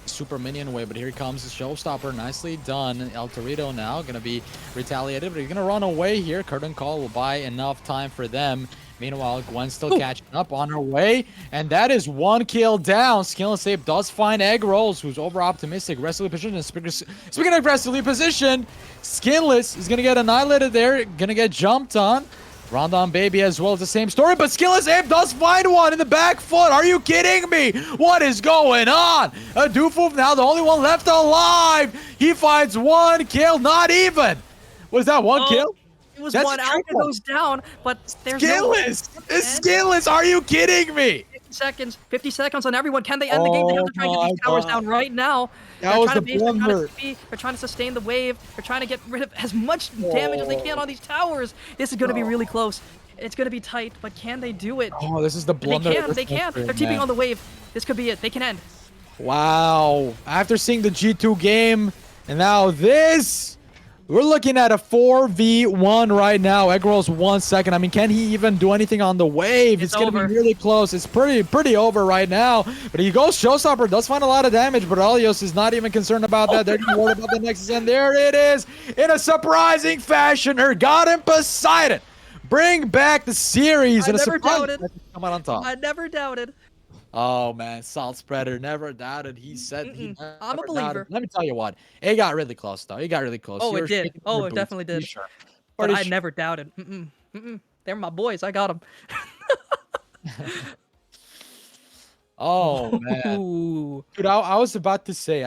Super minion wave, but here comes the showstopper. Nicely done. El Torito now gonna be retaliated, but he's gonna run away here. Curtain Call will buy enough time for them. Meanwhile, Gwen's still catching up on her way, and that is one kill down. Skill and Save does find Egg Rolls, who's over optimistic. Aggressively positioned. Speaking of aggressively positioned, Skinless is gonna get annihilated there, gonna get jumped on. Rondon Baby as well as the same story, but Skillless Ape does find one in the back foot. Are you kidding me? What is going on? A Doofoof now the only one left alive. He finds one kill, not even. Was that one kill? It was That's one. Alpha goes down, but there's Skillless. It's Skillless. Are you kidding me? 50 seconds on everyone. Can they end the game? They have to try and get these towers down right now. That was the blunder. They're trying to sustain the wave. They're trying to get rid of as much damage as they can on these towers. This is going to be really close. It's going to be tight, but can they do it? Oh, this is the blunder. They can. They're keeping on the wave. This could be it. They can end. Wow. After seeing the G2 game, and now this... We're looking at a 4v1 right now. Egg rolls 1 second. I mean, can he even do anything on the wave? It's going to be really close. It's pretty over right now. But he goes Showstopper. Does find a lot of damage, but Alios is not even concerned about that. They're worried about the Nexus. And there it is. In a surprising fashion, Ergot Poseidon bring back the series. In a surprise. Come out on top. I never doubted. Oh man, Salt Spreader never doubted. He said I'm a believer. Doubted. Let me tell you what, it got really close though. It got really close. Oh, it did. Oh, it definitely did. Sure. But I never doubted. They're my boys. I got them. Oh man, dude, I was about to say,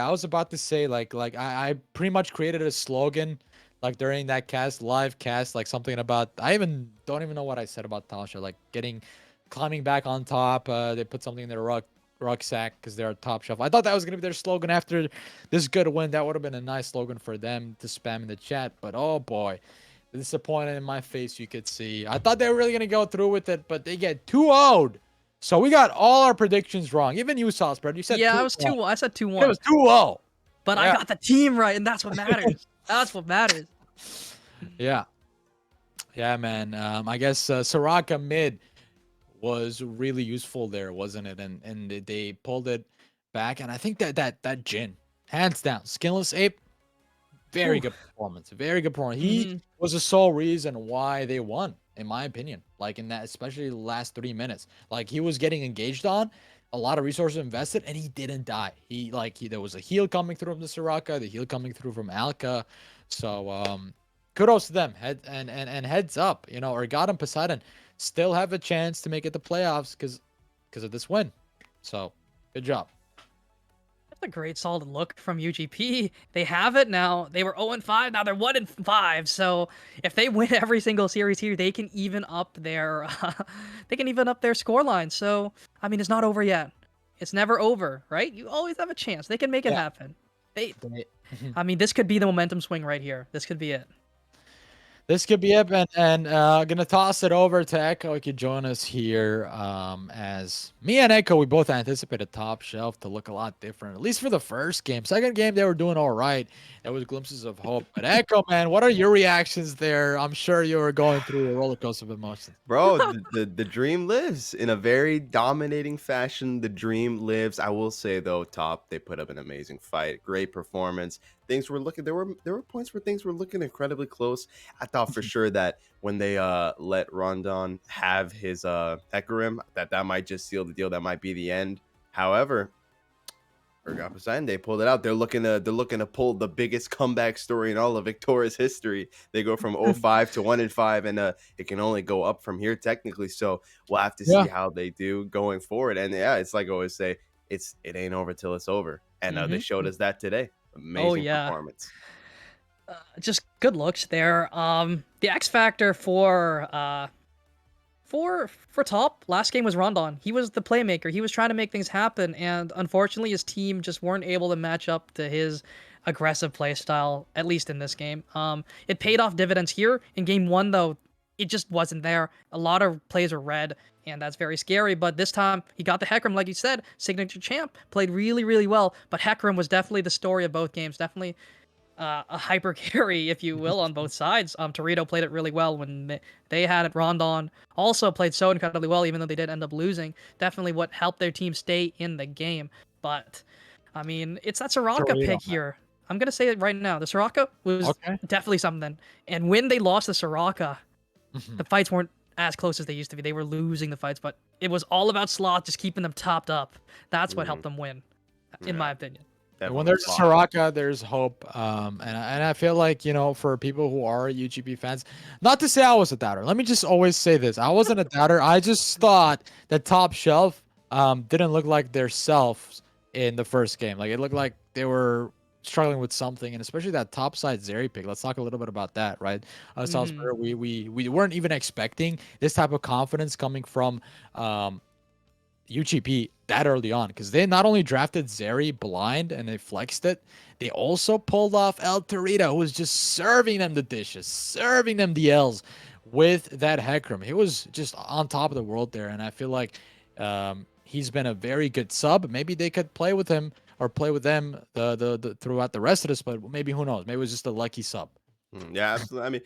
like I pretty much created a slogan, like during that live cast, like something about don't even know what I said about Tasha, like climbing back on top. They put something in their rucksack because they're Top Shelf. I thought that was going to be their slogan after this good win. That would have been a nice slogan for them to spam in the chat. But oh boy, disappointed in my face, you could see. I thought they were really going to go through with it, but they get 2-0'd. So we got all our predictions wrong. Even you, Sauce Spread. You said I was 2-1. I said 2-1. It was 2-0. But I got the team right, and that's what matters. That's what matters. Yeah. Yeah, man. I guess Soraka mid was really useful there, wasn't it? And they pulled it back, and I think that Jhin, hands down, Skinless Ape, very good performance. He was the sole reason why they won, in my opinion. Like in that, especially the last 3 minutes, like he was getting engaged on, a lot of resources invested, and he didn't die. There was a heal coming through from the Soraka, the heal coming through from Alka. So kudos to them. Heads up, Ergot and Poseidon still have a chance to make it to playoffs because of this win. So, good job. That's a great solid look from UGP. They have it now. They were 0-5. Now they're 1-5. So if they win every single series here, they can even up their scoreline. So I mean, it's not over yet. It's never over, right? You always have a chance. They can make it happen. I mean, this could be the momentum swing right here. This could be it. This could be it, and gonna toss it over to Echo. He could join us here. As me and Echo, we both anticipated Top Shelf to look a lot different, at least for the first game. Second game, they were doing all right. There was glimpses of hope. But Echo, man, what are your reactions there? I'm sure you were going through a roller coaster of emotions. Bro, the dream lives in a very dominating fashion. The dream lives. I will say though, Top, they put up an amazing fight, great performance. Things were looking. There were points where things were looking incredibly close. I thought for sure that when they let Rondon have his Hecarim, that might just seal the deal. That might be the end. However, Poseidon, they pulled it out. They're looking to pull the biggest comeback story in all of Victoris history. They go from 0-5 to 1-5, and it can only go up from here technically. So we'll have to Yeah. see how they do going forward. And yeah, it's like I always say, it ain't over till it's over. And they showed us that today. Oh Amazing yeah. performance. Just good looks there. The X factor for top last game was Rondon. He was the playmaker. He was trying to make things happen, and unfortunately, his team just weren't able to match up to his aggressive playstyle. At least in this game, it paid off dividends here in game one. Though it just wasn't there. A lot of plays were red, and that's very scary. But this time, he got the Hecarim, like you said, signature champ, played really, really well. But Hecarim was definitely the story of both games. Definitely a hyper carry, if you will, on both sides. Torito played it really well when they had it. Rondon also played so incredibly well, even though they did end up losing. Definitely what helped their team stay in the game. But, I mean, it's that Soraka Torito, pick man. here. I'm going to say it right now. The Soraka was Okay. definitely something. And when they lost the Soraka, Mhm. the fights weren't as close as they used to be. They were losing the fights, but it was all about Sloth just keeping them topped up. That's what helped them win, in my Yeah, opinion. And when definitely there's a flop. Soraka, there's hope. And I feel like, for people who are UGP fans, not to say I was a doubter. Let me just always say this: I wasn't a doubter. I just thought that Top Shelf didn't look like their selves in the first game. Like it looked like they were struggling with something, and especially that top side Zeri pick. Let's talk a little bit about that, right? Hmm. Salzburg, we weren't even expecting this type of confidence coming from UGP that early on, because they not only drafted Zeri blind and they flexed it, they also pulled off El Torito, who was just serving them the dishes, serving them the L's with that Hecarim. He was just on top of the world there, and I feel like he's been a very good sub. Maybe they could play with him or play with them the throughout the rest of this, but maybe who knows? Maybe it was just a lucky sub. Yeah, absolutely. I mean,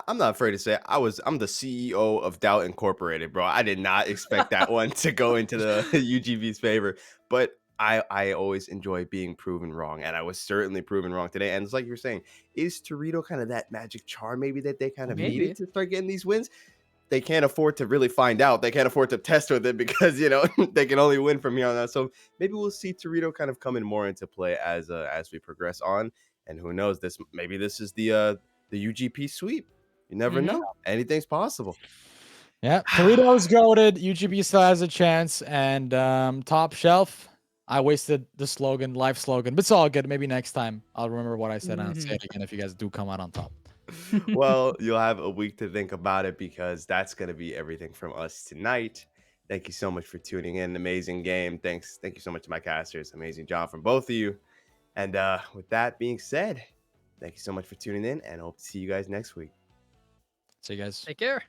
I'm not afraid to say it. I'm the CEO of Doubt Incorporated, bro. I did not expect that one to go into the UGV's favor, but I always enjoy being proven wrong, and I was certainly proven wrong today. And it's like you're saying, is Torito kind of that magic charm maybe that they kind of needed Maybe. to start getting these wins? They can't afford to really find out. They can't afford to test with it because they can only win from here on out. So maybe we'll see Torito kind of coming more into play as we progress on. And who knows? This is the UGP sweep. You never Hmm. know. Anything's possible. Yeah, Torito's goaded. UGP still has a chance, and Top Shelf. I wasted the slogan, live slogan, but it's all good. Maybe next time I'll remember what I said and I'll say it again if you guys do come out on top. Well, you'll have a week to think about it because that's going to be everything from us tonight. Thank you so much for tuning in. Amazing game. Thank you so much to my casters. Amazing job from both of you. And with that being said, thank you so much for tuning in, and hope to see you guys next week. See you guys. Take care.